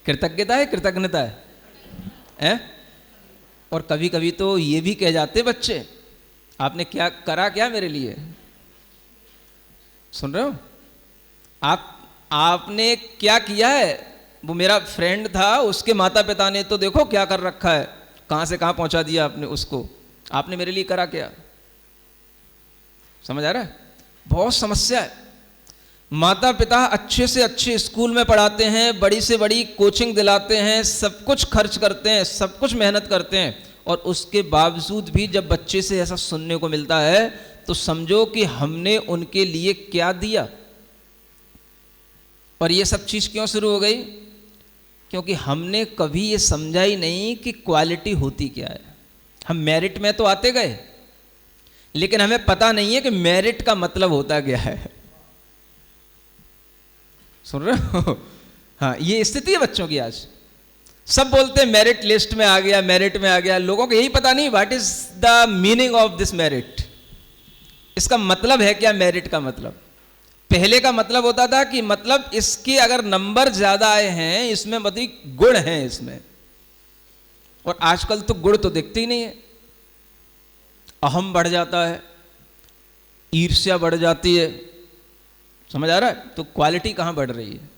कृतज्ञता है, कृतज्ञता है? और कभी कभी तो ये भी कह जाते बच्चे, आपने क्या करा, क्या मेरे लिए? सुन रहे हो? आपने क्या किया है? वो मेरा फ्रेंड था, उसके माता पिता ने तो देखो क्या कर रखा है, कहां से कहां पहुंचा दिया आपने उसको, आपने मेरे लिए करा क्या? समझ आ रहा है? बहुत समस्या है। माता पिता अच्छे से अच्छे स्कूल में पढ़ाते हैं, बड़ी से बड़ी कोचिंग दिलाते हैं, सब कुछ खर्च करते हैं, सब कुछ मेहनत करते हैं, और उसके बावजूद भी जब बच्चे से ऐसा सुनने को मिलता है तो समझो कि हमने उनके लिए क्या दिया। और ये सब चीज क्यों शुरू हो गई? क्योंकि हमने कभी ये समझा ही नहीं कि क्वालिटी होती क्या है। हम मेरिट में तो आते गए, लेकिन हमें पता नहीं है कि मेरिट का मतलब होता क्या है। सुन रहे हो? हाँ, ये स्थिति है बच्चों की आज। सब बोलते हैं मेरिट लिस्ट में आ गया, मेरिट में आ गया, लोगों को यही पता नहीं what is the meaning of this merit. इसका मतलब है क्या मेरिट का मतलब? पहले का मतलब होता था कि मतलब इसके अगर नंबर ज्यादा आए हैं, इसमें मतलब गुण हैं इसमें, और आजकल तो गुण तो दिखते ही नहीं है। अहम बढ़ जाता है, ईर्ष्या बढ़ जाती है। समझ आ रहा है? तो क्वालिटी कहां बढ़ रही है?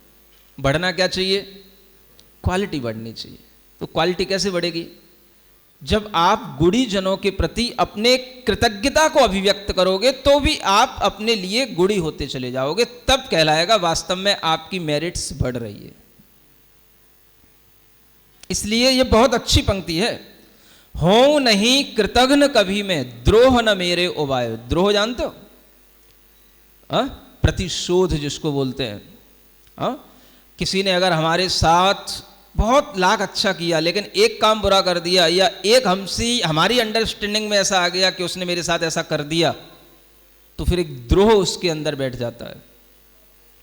बढ़ना क्या चाहिए? क्वालिटी बढ़नी चाहिए। तो क्वालिटी कैसे बढ़ेगी? जब आप गुणीजनों के प्रति अपने कृतज्ञता को अभिव्यक्त करोगे तो भी आप अपने लिए गुणी होते चले जाओगे, तब कहलाएगा वास्तव में आपकी मेरिट्स बढ़ रही है। इसलिए यह बहुत अच्छी पंक्ति है, हो नहीं कृतघ्न कभी में, द्रोह न मेरे उबाय। द्रोह जानते हो? प्रतिशोध जिसको बोलते हैं। किसी ने अगर हमारे साथ बहुत लाख अच्छा किया लेकिन एक काम बुरा कर दिया, या एक हमारी अंडरस्टैंडिंग में ऐसा आ गया कि उसने मेरे साथ ऐसा कर दिया, तो फिर एक द्रोह उसके अंदर बैठ जाता है।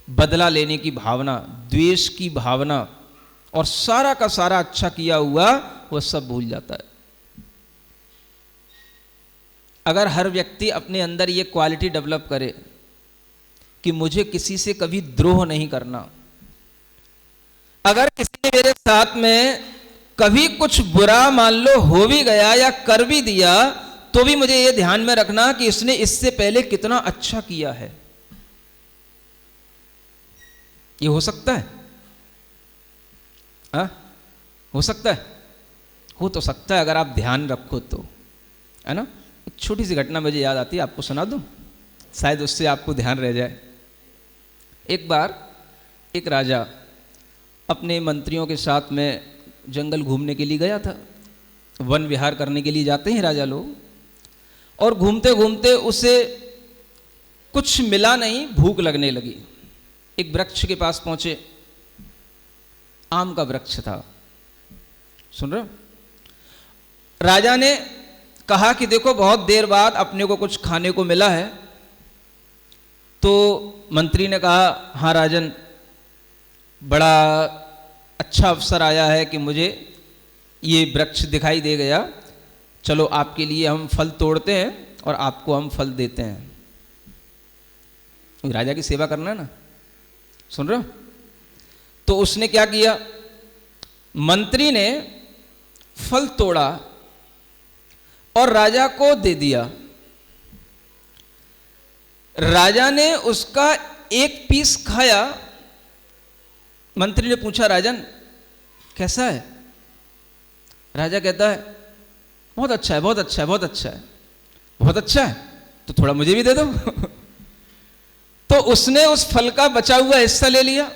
बदला लेने की भावना, द्वेष की भावना, और सारा का सारा अच्छा किया हुआ वह सब भूल जाता है। अगर हर व्यक्ति अपने अंदर यह क्वालिटी डेवलप करे कि मुझे किसी से कभी द्रोह नहीं करना, अगर किसी ने मेरे साथ में कभी कुछ बुरा मान लो हो भी गया या कर भी दिया, तो भी मुझे यह ध्यान में रखना कि इसने इससे पहले कितना अच्छा किया है। ये हो सकता है? हो सकता है? हो तो सकता है अगर आप ध्यान रखो तो, है ना? एक छोटी सी घटना मुझे याद आती है, आपको सुना दूं, शायद उससे आपको ध्यान रह जाए। एक बार एक राजा अपने मंत्रियों के साथ में जंगल घूमने के लिए गया था। वन विहार करने के लिए जाते हैं राजा लोग, और घूमते घूमते उसे कुछ मिला नहीं, भूख लगने लगी। एक वृक्ष के पास पहुंचे, आम का वृक्ष था। सुन रहे हो? राजा ने कहा कि देखो बहुत देर बाद अपने को कुछ खाने को मिला है। तो मंत्री ने कहा, हाँ राजन, बड़ा अच्छा अवसर आया है कि मुझे ये वृक्ष दिखाई दे गया, चलो आपके लिए हम फल तोड़ते हैं और आपको हम फल देते हैं। राजा की सेवा करना है ना। सुन रहे हो? तो उसने क्या किया, मंत्री ने फल तोड़ा और राजा को दे दिया। राजा ने उसका एक पीस खाया। मंत्री ने पूछा, राजन कैसा है? राजा कहता है, बहुत अच्छा है, बहुत अच्छा है, बहुत अच्छा है। बहुत अच्छा है तो थोड़ा मुझे भी दे दो। तो उसने उस फल का बचा हुआ हिस्सा ले लिया,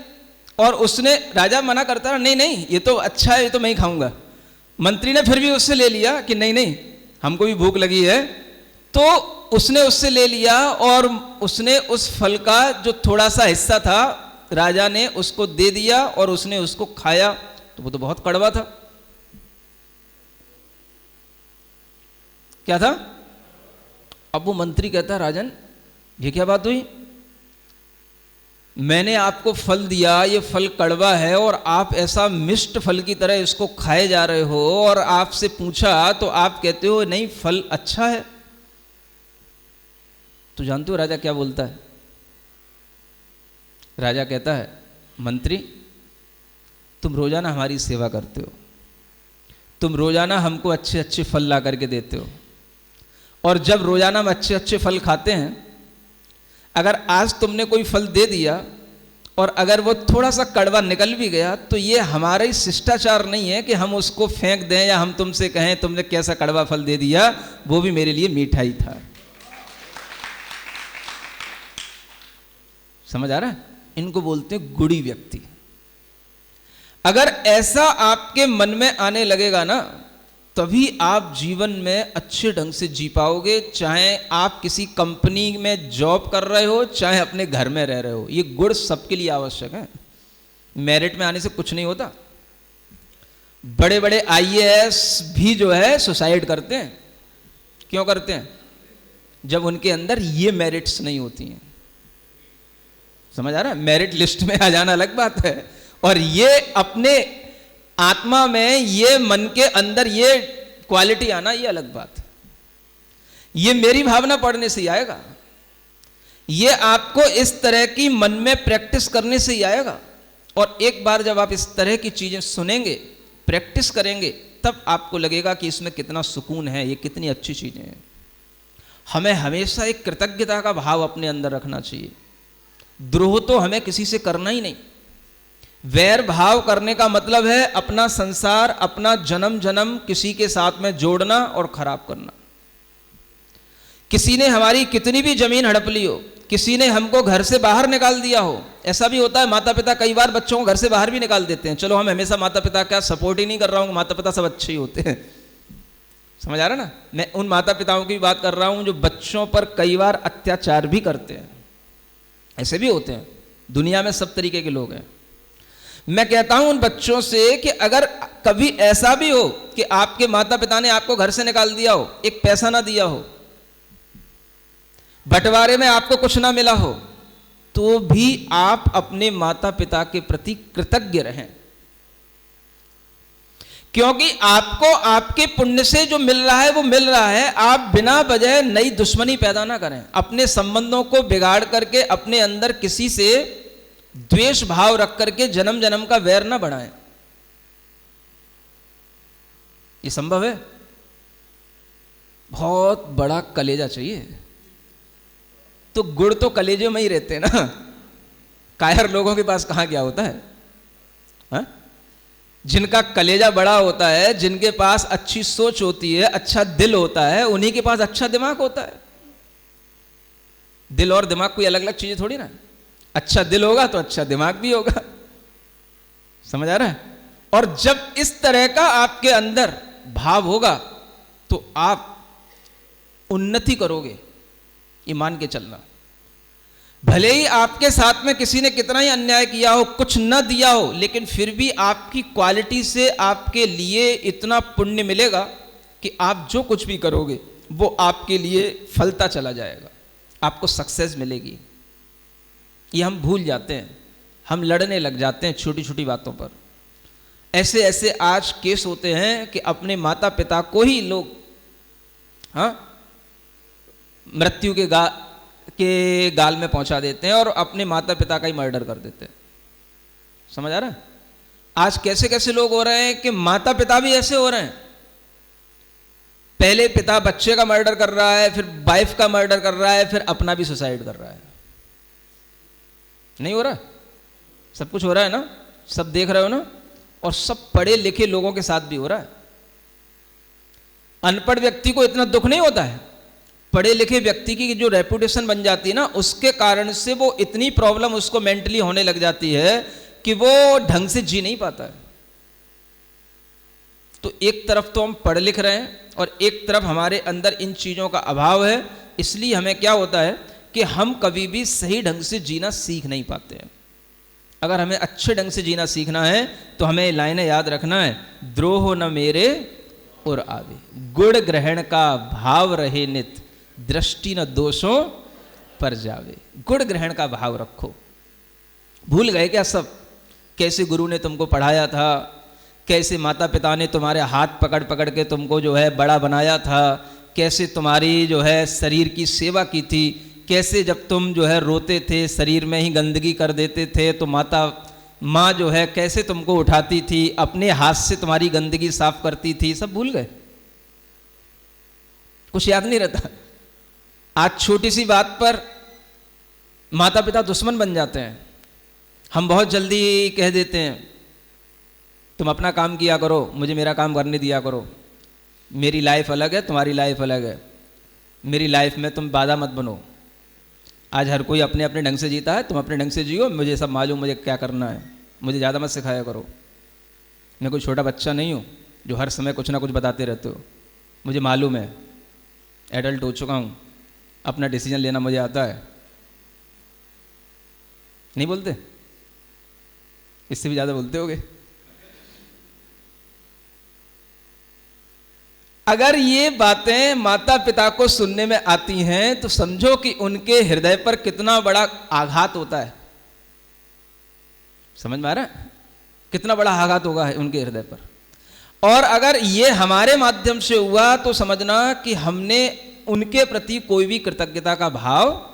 और उसने, राजा मना करता रहा, नहीं नहीं ये तो अच्छा है, ये तो मैं ही खाऊंगा। मंत्री ने फिर भी उससे ले लिया कि नहीं नहीं हमको भी भूख लगी है। तो उसने उससे ले लिया, और उसने उस फल का जो थोड़ा सा हिस्सा था राजा ने उसको दे दिया, और उसने उसको खाया। तो वो तो बहुत कड़वा था। क्या था? अब वो मंत्री कहता, राजन ये क्या बात हुई? मैंने आपको फल दिया, ये फल कड़वा है, और आप ऐसा मिष्ट फल की तरह इसको खाए जा रहे हो, और आपसे पूछा तो आप कहते हो नहीं फल अच्छा है। तो जानते हो राजा क्या बोलता है? राजा कहता है, मंत्री तुम रोजाना हमारी सेवा करते हो, तुम रोजाना हमको अच्छे अच्छे फल ला करके देते हो, और जब रोजाना हम अच्छे अच्छे फल खाते हैं, अगर आज तुमने कोई फल दे दिया और अगर वो थोड़ा सा कड़वा निकल भी गया तो ये हमारा ही शिष्टाचार नहीं है कि हम उसको फेंक दें या हम तुमसे कहें तुमने कैसा कड़वा फल दे दिया, वो भी मेरे लिए मीठा ही था। समझ आ रहा है? इनको बोलते हैं गुड़ी व्यक्ति। अगर ऐसा आपके मन में आने लगेगा ना, तभी आप जीवन में अच्छे ढंग से जी पाओगे। चाहे आप किसी कंपनी में जॉब कर रहे हो, चाहे अपने घर में रह रहे हो, ये गुण सबके लिए आवश्यक है। मेरिट में आने से कुछ नहीं होता। बड़े बड़े आईएएस भी जो है सुसाइड करते हैं। क्यों करते हैं? जब उनके अंदर ये मेरिट्स नहीं होती हैं। समझ आ रहा है? मेरिट लिस्ट में आ जाना अलग बात है, और ये अपने आत्मा में, ये मन के अंदर ये क्वालिटी आना, ये अलग बात है। ये मेरी भावना पढ़ने से ही आएगा, ये आपको इस तरह की मन में प्रैक्टिस करने से ही आएगा। और एक बार जब आप इस तरह की चीजें सुनेंगे, प्रैक्टिस करेंगे, तब आपको लगेगा कि इसमें कितना सुकून है, ये कितनी अच्छी चीजें हैं। हमें हमेशा एक कृतज्ञता का भाव अपने अंदर रखना चाहिए। द्रोह तो हमें किसी से करना ही नहीं। वैर भाव करने का मतलब है अपना संसार, अपना जन्म जन्म किसी के साथ में जोड़ना और खराब करना। किसी ने हमारी कितनी भी जमीन हड़प ली हो, किसी ने हमको घर से बाहर निकाल दिया हो, ऐसा भी होता है। माता पिता कई बार बच्चों को घर से बाहर भी निकाल देते हैं। चलो, हम हमेशा माता पिता का सपोर्ट ही नहीं कर रहा हूं, माता पिता सब अच्छे ही होते हैं। समझ आ रहा ना? मैं उन माता पिताओं की बात कर रहा हूं जो बच्चों पर कई बार अत्याचार भी करते हैं। ऐसे भी होते हैं, दुनिया में सब तरीके के लोग हैं। मैं कहता हूं उन बच्चों से कि अगर कभी ऐसा भी हो कि आपके माता पिता ने आपको घर से निकाल दिया हो, एक पैसा ना दिया हो, बंटवारे में आपको कुछ ना मिला हो, तो भी आप अपने माता पिता के प्रति कृतज्ञ रहें। क्योंकि आपको आपके पुण्य से जो मिल रहा है वो मिल रहा है। आप बिना वजह नई दुश्मनी पैदा ना करें। अपने संबंधों को बिगाड़ करके अपने अंदर किसी से द्वेष भाव रख करके जन्म जन्म का वैर ना बढ़ाएं। ये संभव है? बहुत बड़ा कलेजा चाहिए। तो गुड़ तो कलेजे में ही रहते हैं ना। कायर लोगों के पास कहां क्या होता है? हा? जिनका कलेजा बड़ा होता है, जिनके पास अच्छी सोच होती है, अच्छा दिल होता है, उन्हीं के पास अच्छा दिमाग होता है। दिल और दिमाग कोई अलग अलग चीजें थोड़ी ना। अच्छा दिल होगा तो अच्छा दिमाग भी होगा। समझ आ रहा है? और जब इस तरह का आपके अंदर भाव होगा तो आप उन्नति करोगे, ये मान के चलना। भले ही आपके साथ में किसी ने कितना ही अन्याय किया हो, कुछ न दिया हो, लेकिन फिर भी आपकी क्वालिटी से आपके लिए इतना पुण्य मिलेगा कि आप जो कुछ भी करोगे वो आपके लिए फलता चला जाएगा, आपको सक्सेस मिलेगी। ये हम भूल जाते हैं, हम लड़ने लग जाते हैं छोटी छोटी बातों पर। ऐसे ऐसे आज केस होते हैं कि अपने माता पिता को ही लोग मृत्यु के गाल में पहुंचा देते हैं और अपने माता पिता का ही मर्डर कर देते हैं। समझ आ रहा है? आज कैसे कैसे लोग हो रहे हैं कि माता पिता भी ऐसे हो रहे हैं। पहले पिता बच्चे का मर्डर कर रहा है, फिर वाइफ का मर्डर कर रहा है, फिर अपना भी सुसाइड कर रहा है। नहीं हो रहा? सब कुछ हो रहा है ना? सब देख रहे हो ना? और सब पढ़े लिखे लोगों के साथ भी हो रहा है। अनपढ़ व्यक्ति को इतना दुख नहीं होता है। पढ़े लिखे व्यक्ति की जो रेपुटेशन बन जाती है ना, उसके कारण से वो इतनी प्रॉब्लम उसको मेंटली होने लग जाती है कि वो ढंग से जी नहीं पाता है। तो एक तरफ तो हम पढ़ लिख रहे हैं और एक तरफ हमारे अंदर इन चीज़ों का अभाव है। इसलिए हमें क्या होता है कि हम कभी भी सही ढंग से जीना सीख नहीं पाते हैं। अगर हमें अच्छे ढंग से जीना सीखना है तो हमें लाइनें याद रखना है। द्रोह न मेरे और आवे, गुण ग्रहण का भाव रहे नित, दृष्टि न दोषों पर जावे। गुण ग्रहण का भाव रखो। भूल गए क्या सब? कैसे गुरु ने तुमको पढ़ाया था, कैसे माता पिता ने तुम्हारे हाथ पकड़ पकड़ के तुमको जो है बड़ा बनाया था, कैसे तुम्हारी जो है शरीर की सेवा की थी, कैसे जब तुम जो है रोते थे शरीर में ही गंदगी कर देते थे तो माता माँ जो है कैसे तुमको उठाती थी, अपने हाथ से तुम्हारी गंदगी साफ करती थी, सब भूल गए, कुछ याद नहीं रहता। आज छोटी सी बात पर माता पिता दुश्मन बन जाते हैं। हम बहुत जल्दी कह देते हैं तुम अपना काम किया करो, मुझे मेरा काम करने दिया करो, मेरी लाइफ अलग है, तुम्हारी लाइफ अलग है, मेरी लाइफ में तुम बाधा मत बनो। आज हर कोई अपने अपने ढंग से जीता है, तुम अपने ढंग से जियो, मुझे सब मालूम, मुझे क्या करना है, मुझे ज़्यादा मत सिखाया करो। मैं कोई छोटा बच्चा नहीं हूँ जो हर समय कुछ ना कुछ बताते रहते हो, मुझे मालूम है, एडल्ट हो चुका हूँ, अपना डिसीजन लेना मुझे आता है। नहीं बोलते? इससे भी ज़्यादा बोलते होगे। अगर ये बातें माता पिता को सुनने में आती हैं तो समझो कि उनके हृदय पर कितना बड़ा आघात होता है। समझ में आ रहा है? कितना बड़ा आघात होगा है उनके हृदय पर। और अगर ये हमारे माध्यम से हुआ तो समझना कि हमने उनके प्रति कोई भी कृतज्ञता का भाव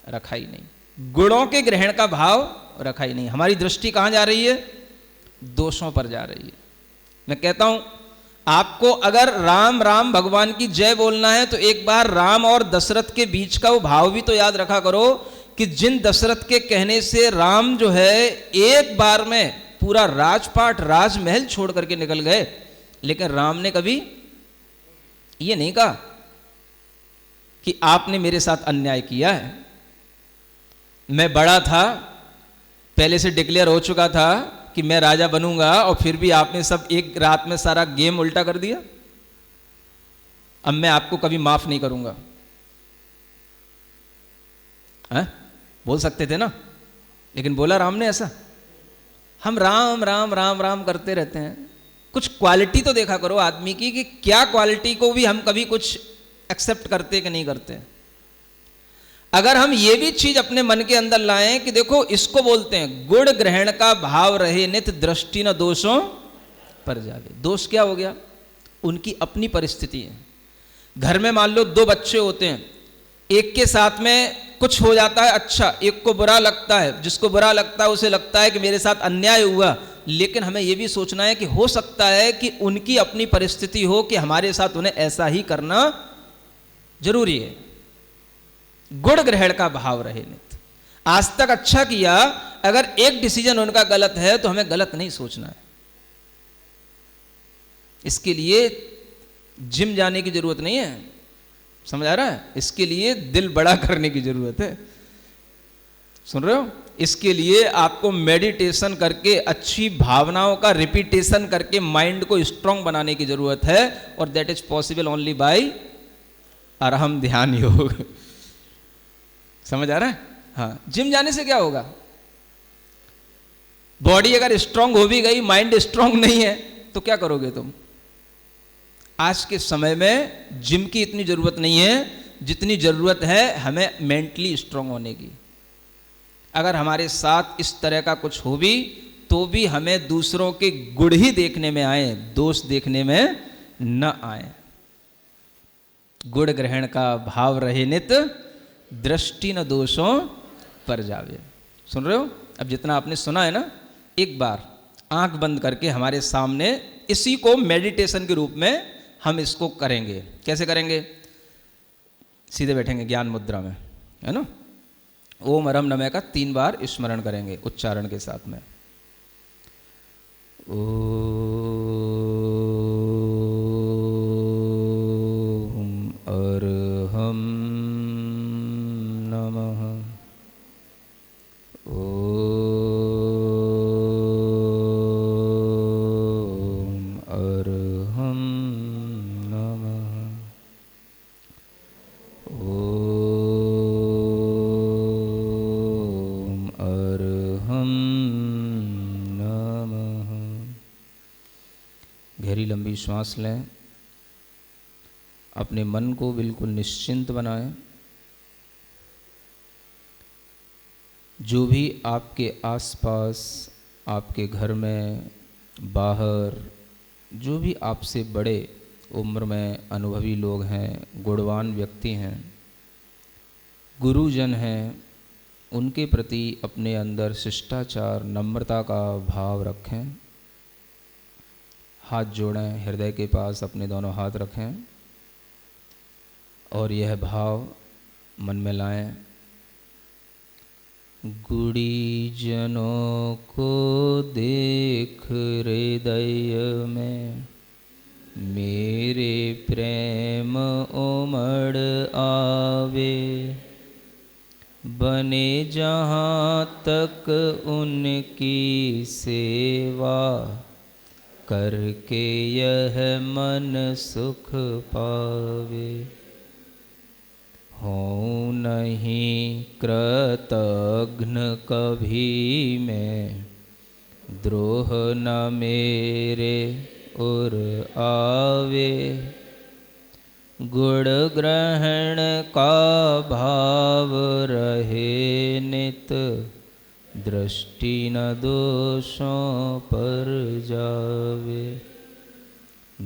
रखा ही नहीं, गुणों के ग्रहण का भाव रखा ही नहीं। हमारी दृष्टि कहां जा रही है? दोषों पर जा रही है। मैं कहता हूं आपको अगर राम राम भगवान की जय बोलना है तो एक बार राम और दशरथ के बीच का वो भाव भी तो याद रखा करो कि जिन दशरथ के कहने से राम जो है एक बार में पूरा राजपाट राजमहल छोड़ करके निकल गए, लेकिन राम ने कभी ये नहीं कहा कि आपने मेरे साथ अन्याय किया है। मैं बड़ा था, पहले से डिक्लेयर हो चुका था कि मैं राजा बनूंगा, और फिर भी आपने सब एक रात में सारा गेम उल्टा कर दिया। अब मैं आपको कभी माफ नहीं करूंगा। है? बोल सकते थे ना, लेकिन बोला राम ने ऐसा? हम राम राम राम राम करते रहते हैं। कुछ क्वालिटी तो देखा करो आदमी की कि क्या क्वालिटी को भी हम कभी कुछ एक्सेप्ट करते कि नहीं करते। अगर हम ये भी चीज अपने मन के अंदर लाएं कि देखो इसको बोलते हैं गुण ग्रहण का भाव रहे नित दृष्टि न दोषों पर जावे। दोष क्या हो गया? उनकी अपनी परिस्थिति है। घर में मान लो दो बच्चे होते हैं, एक के साथ में कुछ हो जाता है अच्छा, एक को बुरा लगता है। जिसको बुरा लगता है उसे लगता है कि मेरे साथ अन्याय हुआ, लेकिन हमें यह भी सोचना है कि हो सकता है कि उनकी अपनी परिस्थिति हो कि हमारे साथ उन्हें ऐसा ही करना जरूरी है। गुण ग्रहण का भाव रहे नित। आज तक अच्छा किया, अगर एक डिसीजन उनका गलत है तो हमें गलत नहीं सोचना है। इसके लिए जिम जाने की जरूरत नहीं है, समझ आ रहा है? इसके लिए दिल बड़ा करने की जरूरत है। सुन रहे हो? इसके लिए आपको मेडिटेशन करके अच्छी भावनाओं का रिपीटेशन करके माइंड को स्ट्रांग बनाने की जरूरत है, और that is possible only by Arham Dhyan Yog. समझ आ रहा है? हाँ, जिम जाने से क्या होगा? बॉडी अगर स्ट्रांग हो भी गई, माइंड स्ट्रांग नहीं है तो क्या करोगे तुम? आज के समय में जिम की इतनी जरूरत नहीं है जितनी जरूरत है हमें मेंटली स्ट्रांग होने की। अगर हमारे साथ इस तरह का कुछ हो भी तो भी हमें दूसरों के गुण ही देखने में आए, दोष देखने में न आए। गुण ग्रहण का भाव रहे नित दृष्टि न दोषों पर जावे। सुन रहे हो? अब जितना आपने सुना है ना, एक बार आंख बंद करके हमारे सामने इसी को मेडिटेशन के रूप में हम इसको करेंगे। कैसे करेंगे? सीधे बैठेंगे ज्ञान मुद्रा में, है ना? ओम अरम नमः का 3 बार स्मरण करेंगे उच्चारण के साथ में। ओम अरहम नमः। ओम अरहम नमः। ओम अरहम नमः। गहरी लंबी श्वास लें, अपने मन को बिल्कुल निश्चिंत बनाएं। जो भी आपके आसपास, आपके घर में, बाहर, जो भी आपसे बड़े उम्र में अनुभवी लोग हैं, गुणवान व्यक्ति हैं, गुरुजन हैं, उनके प्रति अपने अंदर शिष्टाचार नम्रता का भाव रखें। हाथ जोड़ें, हृदय के पास अपने दोनों हाथ रखें और यह भाव मन में लाएं। गुणीजनों को देख हृदय में मेरे प्रेम उमड़ आवे, बने जहाँ तक उनकी सेवा, करके यह मन सुख पावे। हूँ नहीं कृतघ्न कभी मैं, द्रोह न मेरे उर आवे, गुण ग्रहण का भाव रहे नित, दृष्टि न दोषों पर जावे,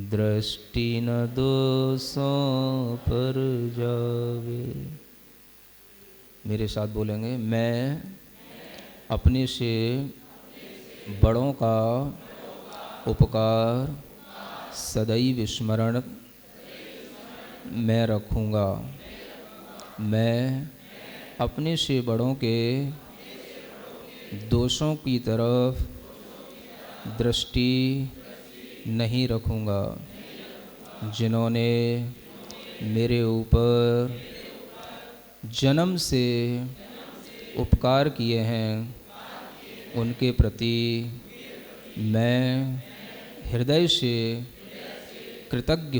दृष्टि न दोषों पर जावे। मेरे साथ बोलेंगे, मैं अपने से बड़ों का उपकार सदैव स्मरण मैं रखूँगा। मैं अपने से बड़ों के दोषों की तरफ दृष्टि नहीं रखूँगा। जिन्होंने मेरे ऊपर जन्म से उपकार किए हैं, उनके प्रति मैं हृदय से कृतज्ञ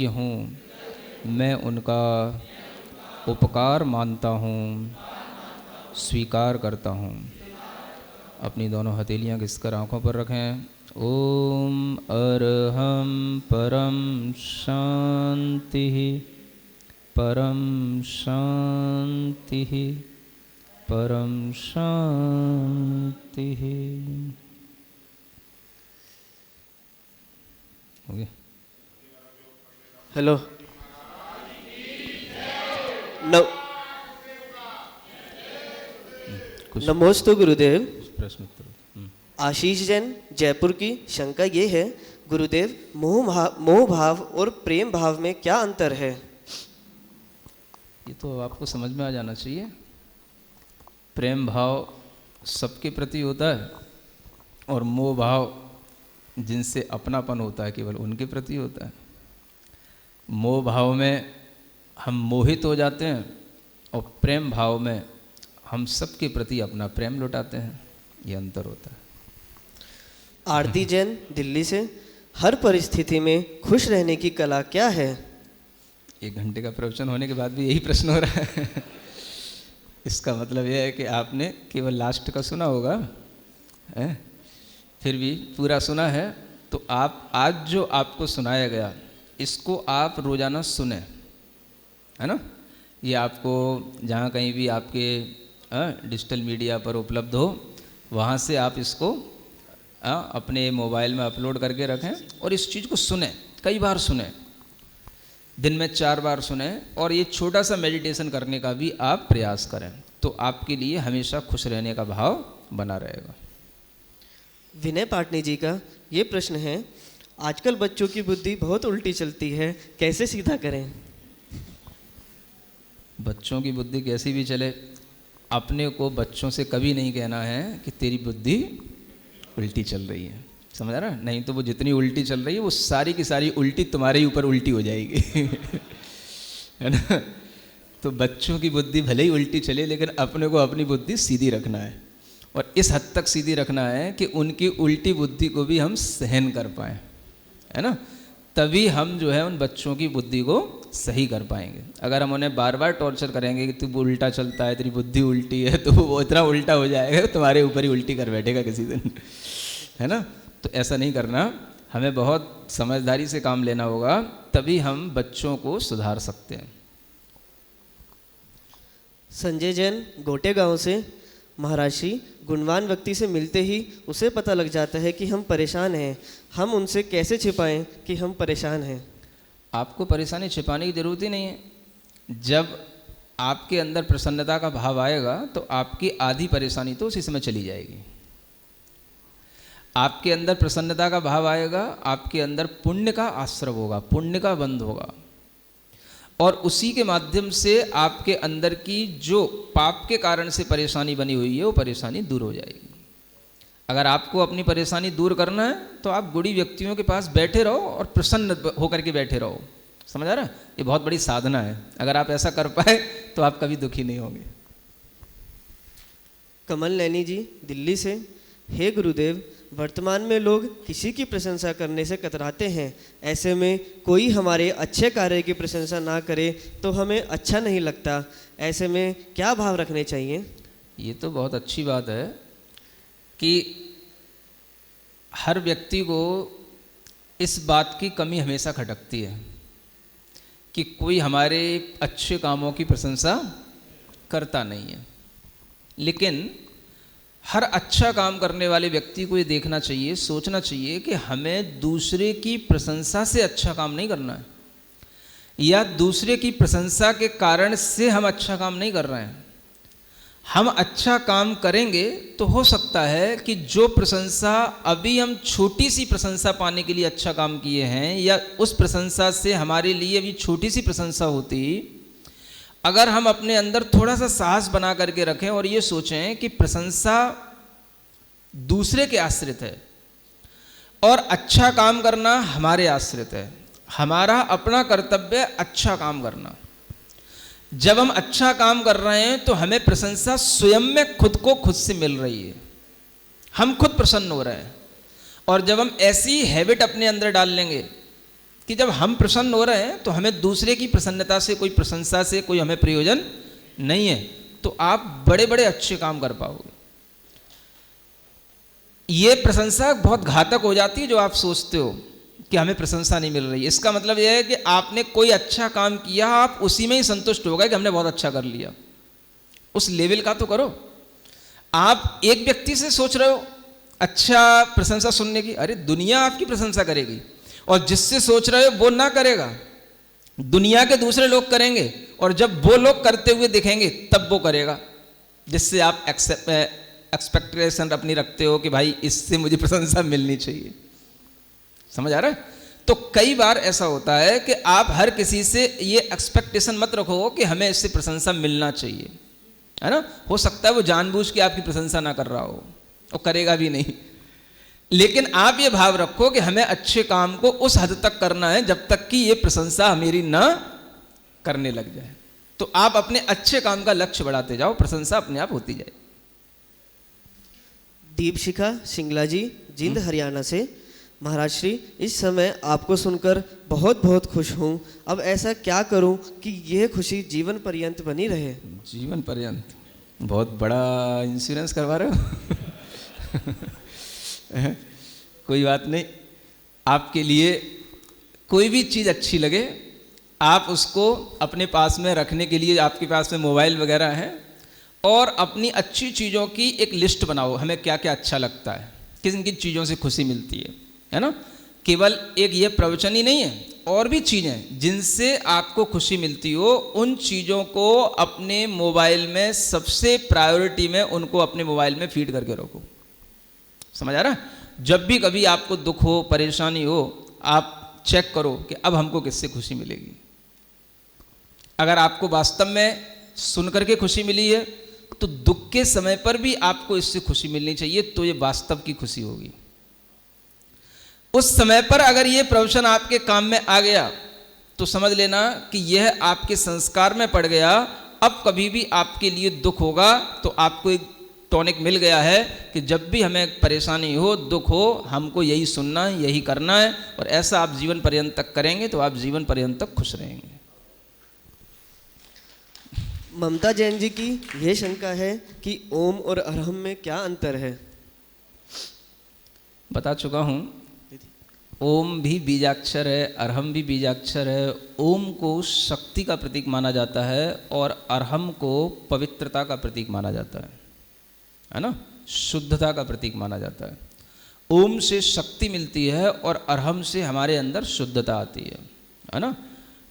हूँ। मैं उनका उपकार मानता हूँ, स्वीकार करता हूँ। अपनी दोनों हथेलियाँ घिसकर आँखों पर रखें। ओम अरहम परम शांति, परम शांति, परम शांति। हो गया? हेलो, नमोस्तु गुरुदेव। प्रश्न उत्तर। आशीष जैन, जयपुर की शंका ये है, गुरुदेव, मोह भाव और प्रेम भाव में क्या अंतर है? ये तो आपको समझ में आ जाना चाहिए। प्रेम भाव सबके प्रति होता है और मोह भाव जिनसे अपनापन होता है केवल उनके प्रति होता है। मोह भाव में हम मोहित हो जाते हैं और प्रेम भाव में हम सबके प्रति अपना प्रेम लौटाते हैं। ये अंतर होता है। आरती जैन, दिल्ली से, हर परिस्थिति में खुश रहने की कला क्या है? 1 घंटे का प्रवचन होने के बाद भी यही प्रश्न हो रहा है। इसका मतलब यह है कि आपने केवल लास्ट का सुना होगा, फिर भी पूरा सुना है। तो आप आज जो आपको सुनाया गया इसको आप रोज़ाना सुने, है ना। ये आपको जहाँ कहीं भी आपके डिजिटल मीडिया पर उपलब्ध हो, वहाँ से आप इसको अपने मोबाइल में अपलोड करके रखें और इस चीज़ को सुने, कई बार सुने, दिन में 4 बार सुने और ये छोटा सा मेडिटेशन करने का भी आप प्रयास करें, तो आपके लिए हमेशा खुश रहने का भाव बना रहेगा। विनय पाटनी जी का ये प्रश्न है, आजकल बच्चों की बुद्धि बहुत उल्टी चलती है, कैसे सीधा करें? बच्चों की बुद्धि कैसी भी चले, अपने को बच्चों से कभी नहीं कहना है कि तेरी बुद्धि उल्टी चल रही है, समझ रहा? नहीं तो वो जितनी उल्टी चल रही है वो सारी की सारी उल्टी तुम्हारे ऊपर उल्टी हो जाएगी। है ना। तो बच्चों की बुद्धि भले ही उल्टी चले, लेकिन अपने को अपनी बुद्धि सीधी रखना है और इस हद तक सीधी रखना है कि उनकी उल्टी बुद्धि को भी हम सहन कर पाएँ, है ना। तभी हम जो है उन बच्चों की बुद्धि को सही कर पाएंगे। अगर हम उन्हें बार बार टॉर्चर करेंगे कि तू उल्टा चलता है, तेरी बुद्धि उल्टी है, तो वो इतना उल्टा हो जाएगा तुम्हारे ऊपर ही उल्टी कर बैठेगा किसी दिन, है ना। तो ऐसा नहीं करना, हमें बहुत समझदारी से काम लेना होगा, तभी हम बच्चों को सुधार सकते हैं। संजय जैन, गोटे गांव से, महाराष्ट्री, गुणवान व्यक्ति से मिलते ही उसे पता लग जाता है कि हम परेशान हैं, हम उनसे कैसे छिपाएं कि हम परेशान हैं? आपको परेशानी छिपाने की ज़रूरत ही नहीं है। जब आपके अंदर प्रसन्नता का भाव आएगा तो आपकी आधी परेशानी तो उसी समय चली जाएगी। आपके अंदर प्रसन्नता का भाव आएगा, आपके अंदर पुण्य का आश्रव होगा, पुण्य का बंध होगा, और उसी के माध्यम से आपके अंदर की जो पाप के कारण से परेशानी बनी हुई है वो परेशानी दूर हो जाएगी। अगर आपको अपनी परेशानी दूर करना है तो आप गुणी व्यक्तियों के पास बैठे रहो और प्रसन्न होकर के बैठे रहो। समझ आ रहा है? ये बहुत बड़ी साधना है। अगर आप ऐसा कर पाए तो आप कभी दुखी नहीं होंगे। कमल नैनी जी दिल्ली से, हे गुरुदेव, वर्तमान में लोग किसी की प्रशंसा करने से कतराते हैं। ऐसे में कोई हमारे अच्छे कार्य की प्रशंसा ना करे तो हमें अच्छा नहीं लगता। ऐसे में क्या भाव रखने चाहिए? ये तो बहुत अच्छी बात है कि हर व्यक्ति को इस बात की कमी हमेशा खटकती है कि कोई हमारे अच्छे कामों की प्रशंसा करता नहीं है। लेकिन हर अच्छा काम करने वाले व्यक्ति को ये देखना चाहिए, सोचना चाहिए कि हमें दूसरे की प्रशंसा से अच्छा काम नहीं करना है, या दूसरे की प्रशंसा के कारण से हम अच्छा काम नहीं कर रहे हैं। हम अच्छा काम करेंगे तो हो सकता है कि जो प्रशंसा अभी हम छोटी सी प्रशंसा पाने के लिए अच्छा काम किए हैं, या उस प्रशंसा से हमारे लिए अभी छोटी सी प्रशंसा होती, अगर हम अपने अंदर थोड़ा सा साहस बना करके रखें और ये सोचें कि प्रशंसा दूसरे के आश्रित है और अच्छा काम करना हमारे आश्रित है, हमारा अपना कर्तव्य अच्छा काम करना। जब हम अच्छा काम कर रहे हैं तो हमें प्रशंसा स्वयं में खुद को खुद से मिल रही है, हम खुद प्रसन्न हो रहे हैं। और जब हम ऐसी हैबिट अपने अंदर डाल लेंगे कि जब हम प्रसन्न हो रहे हैं तो हमें दूसरे की प्रसन्नता से, कोई प्रशंसा से कोई हमें प्रयोजन नहीं है, तो आप बड़े बड़े अच्छे काम कर पाओगे। ये प्रशंसा बहुत घातक हो जाती है जो आप सोचते हो कि हमें प्रशंसा नहीं मिल रही। इसका मतलब यह है कि आपने कोई अच्छा काम किया, आप उसी में ही संतुष्ट हो गए कि हमने बहुत अच्छा कर लिया। उस लेवल का तो करो। आप एक व्यक्ति से सोच रहे हो अच्छा प्रशंसा सुनने की, अरे दुनिया आपकी प्रशंसा करेगी, और जिससे सोच रहे हो वो ना करेगा, दुनिया के दूसरे लोग करेंगे, और जब वो लोग करते हुए दिखेंगे तब वो करेगा, जिससे आप एक्सपेक्टेशन अपनी रखते हो कि भाई इससे मुझे प्रशंसा मिलनी चाहिए। समझ आ रहा है? तो कई बार ऐसा होता है कि आप हर किसी से ये एक्सपेक्टेशन मत रखो कि हमें इससे प्रशंसा मिलना चाहिए, है ना। हो सकता है वो जानबूझ के आपकी प्रशंसा ना कर रहा हो, और करेगा भी नहीं, लेकिन आप ये भाव रखो कि हमें अच्छे काम को उस हद तक करना है जब तक कि ये प्रशंसा मेरी ना करने लग जाए। तो आप अपने अच्छे काम का लक्ष्य बढ़ाते जाओ, प्रशंसा अपने आप होती जाए। दीपशिखा सिंगला जी जींद हरियाणा से, महाराज श्री, इस समय आपको सुनकर बहुत बहुत खुश हूँ। अब ऐसा क्या करूँ कि यह खुशी जीवन पर्यंत बनी रहे? जीवन पर्यंत? बहुत बड़ा इंश्योरेंस करवा रहे हो। कोई बात नहीं, आपके लिए कोई भी चीज़ अच्छी लगे आप उसको अपने पास में रखने के लिए, आपके पास में मोबाइल वगैरह है, और अपनी अच्छी चीज़ों की एक लिस्ट बनाओ, हमें क्या क्या अच्छा लगता है, किन किन चीज़ों से खुशी मिलती है ना। केवल एक ये प्रवचन ही नहीं है, और भी चीज़ें जिनसे आपको खुशी मिलती हो, उन चीज़ों को अपने मोबाइल में सबसे प्रायोरिटी में उनको अपने मोबाइल में फीड करके रखो। समझ आ रहा है? जब भी कभी आपको दुख हो, परेशानी हो, आप चेक करो कि अब हमको किससे खुशी मिलेगी। अगर आपको वास्तव में सुन करके खुशी मिली है तो दुख के समय पर भी आपको इससे खुशी मिलनी चाहिए, तो ये वास्तव की खुशी होगी। उस समय पर अगर ये प्रवचन आपके काम में आ गया तो समझ लेना कि यह आपके संस्कार में पड़ गया। अब कभी भी आपके लिए दुख होगा तो आपको एक टॉनिक मिल गया है कि जब भी हमें परेशानी हो, दुख हो, हमको यही सुनना है, यही करना है, और ऐसा आप जीवन पर्यंत तक करेंगे तो आप जीवन पर्यंत तक खुश रहेंगे। ममता जैन जी की यह शंका है कि ओम और अरहम में क्या अंतर है? बता चुका हूँ, ओम भी बीजाक्षर है, अरहम भी बीजाक्षर है। ओम को शक्ति का प्रतीक माना जाता है और अरहम को पवित्रता का प्रतीक माना जाता है ना, शुद्धता का प्रतीक माना जाता है। ओम से शक्ति मिलती है और अरहम से हमारे अंदर शुद्धता आती है ना।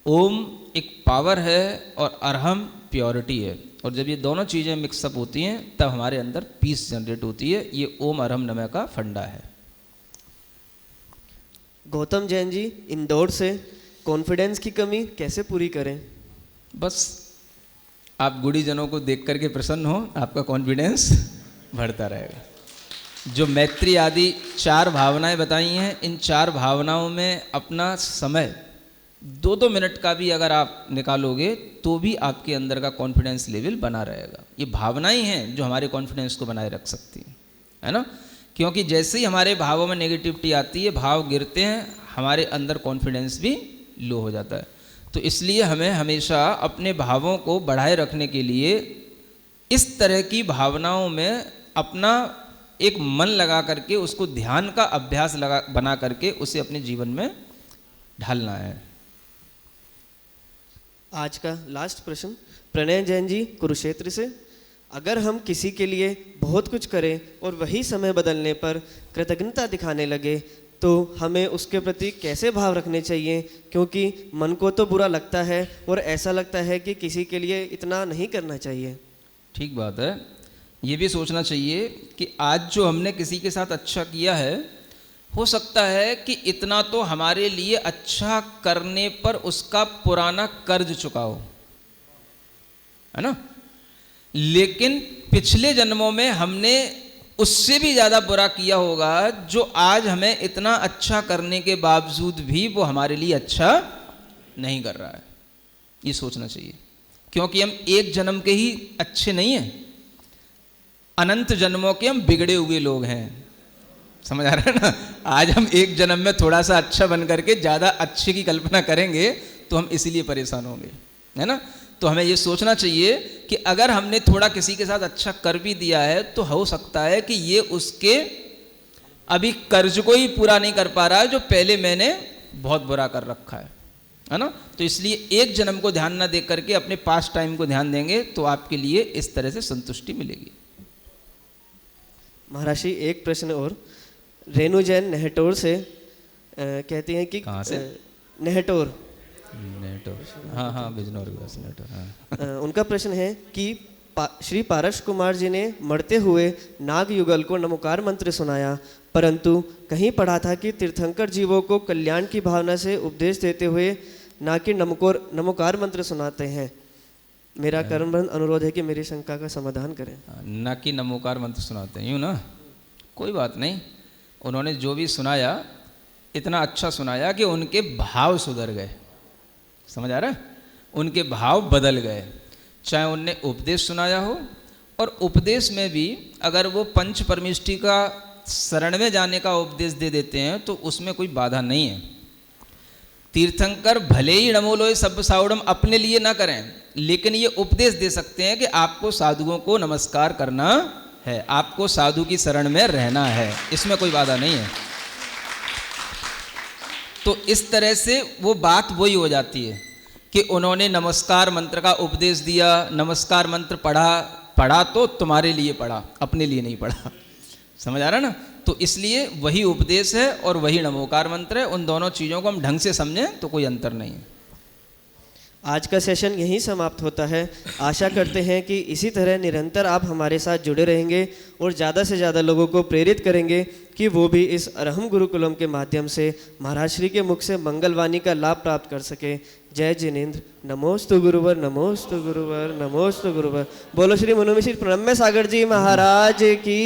ओम एक पावर है और अरहम प्योरिटी है। और जब ये दोनों चीज़ें मिक्सअप होती हैं तब हमारे अंदर पीस जनरेट होती है। ये ओम अरहम नमः का फंडा है। गौतम जैन जी इंदौर से, कॉन्फिडेंस की कमी कैसे पूरी करें? बस आप गुड़ीजनों को देख करके प्रसन्न हो, आपका कॉन्फिडेंस बढ़ता रहेगा। जो मैत्री आदि 4 भावनाएं बताई हैं, इन 4 भावनाओं में अपना समय 2-2 मिनट का भी अगर आप निकालोगे तो भी आपके अंदर का कॉन्फिडेंस लेवल बना रहेगा। ये भावनाएं हैं जो हमारे कॉन्फिडेंस को बनाए रख सकती हैं, है ना। क्योंकि जैसे ही हमारे भावों में नेगेटिविटी आती है, भाव गिरते हैं, हमारे अंदर कॉन्फिडेंस भी लो हो जाता है। तो इसलिए हमें हमेशा अपने भावों को बढ़ाए रखने के लिए इस तरह की भावनाओं में अपना एक मन लगा करके, उसको ध्यान का अभ्यास बना करके उसे अपने जीवन में ढालना है। आज का लास्ट प्रश्न प्रणय जैन जी कुरुक्षेत्र से, अगर हम किसी के लिए बहुत कुछ करें और वही समय बदलने पर कृतज्ञता दिखाने लगे तो हमें उसके प्रति कैसे भाव रखने चाहिए? क्योंकि मन को तो बुरा लगता है और ऐसा लगता है कि किसी के लिए इतना नहीं करना चाहिए। ठीक बात है। ये भी सोचना चाहिए कि आज जो हमने किसी के साथ अच्छा किया है, हो सकता है कि इतना तो हमारे लिए अच्छा करने पर उसका पुराना कर्ज चुका हो, है ना। लेकिन पिछले जन्मों में हमने उससे भी ज़्यादा बुरा किया होगा, जो आज हमें इतना अच्छा करने के बावजूद भी वो हमारे लिए अच्छा नहीं कर रहा है। ये सोचना चाहिए, क्योंकि हम एक जन्म के ही अच्छे नहीं हैं, अनंत जन्मों के हम बिगड़े हुए लोग हैं। समझ आ रहा है ना। आज हम एक जन्म में थोड़ा सा अच्छा बन करके ज़्यादा अच्छे की कल्पना करेंगे तो हम इसीलिए परेशान होंगे, है ना। तो हमें ये सोचना चाहिए कि अगर हमने थोड़ा किसी के साथ अच्छा कर भी दिया है तो हो सकता है कि ये उसके अभी कर्ज को ही पूरा नहीं कर पा रहा है जो पहले मैंने बहुत बुरा कर रखा है ना। तो इसलिए एक जन्म को ध्यान ना दे करके अपने पास्ट टाइम को ध्यान देंगे तो आपके लिए इस तरह से संतुष्टि मिलेगी। महाराज जी एक प्रश्न और, रेणु जैन नेहटोर से कहती हैं कि कहाँ से? नेहटोर, हाँ बिजनौर के पास नेटोर, हाँ। उनका प्रश्न है कि श्री पारस कुमार जी ने मरते हुए नाग युगल को नमोकार मंत्र सुनाया, परंतु कहीं पढ़ा था कि तीर्थंकर जीवों को कल्याण की भावना से उपदेश देते हुए ना कि नमोकार मंत्र सुनाते हैं। मेरा कर्मबंध अनुरोध है कि मेरी शंका का समाधान करें। ना कि नमोकार मंत्र सुनाते हैं, यूँ ना। कोई बात नहीं, उन्होंने जो भी सुनाया इतना अच्छा सुनाया कि उनके भाव सुधर गए। समझ आ रहा है? उनके भाव बदल गए। चाहे उनने उपदेश सुनाया हो, और उपदेश में भी अगर वो पंच परमिष्टि का शरण में जाने का उपदेश दे देते हैं तो उसमें कोई बाधा नहीं है। तीर्थंकर भले ही नमोलोय सब्ब साउडम अपने लिए ना करें, लेकिन ये उपदेश दे सकते हैं कि आपको साधुओं को नमस्कार करना है, आपको साधु की शरण में रहना है, इसमें कोई बाधा नहीं है। तो इस तरह से वो बात वही हो जाती है कि उन्होंने नमस्कार मंत्र का उपदेश दिया, नमस्कार मंत्र पढ़ा तो तुम्हारे लिए पढ़ा, अपने लिए नहीं पढ़ा। समझ आ रहा है ना। तो इसलिए वही उपदेश है और वही नमोकार मंत्र है। उन दोनों चीज़ों को हम ढंग से समझें तो कोई अंतर नहीं है। आज का सेशन यहीं समाप्त होता है। आशा करते हैं कि इसी तरह निरंतर आप हमारे साथ जुड़े रहेंगे और ज़्यादा से ज़्यादा लोगों को प्रेरित करेंगे कि वो भी इस अरहम गुरुकुलम के माध्यम से महाराज श्री के मुख से मंगलवाणी का लाभ प्राप्त कर सके। जय जिनेन्द्र। नमोस्तु गुरुवर, नमोस्तु गुरुवर, नमोस्तु गुरुवर। बोलो श्री मनुमिश्र प्रणम्य सागर जी महाराज की।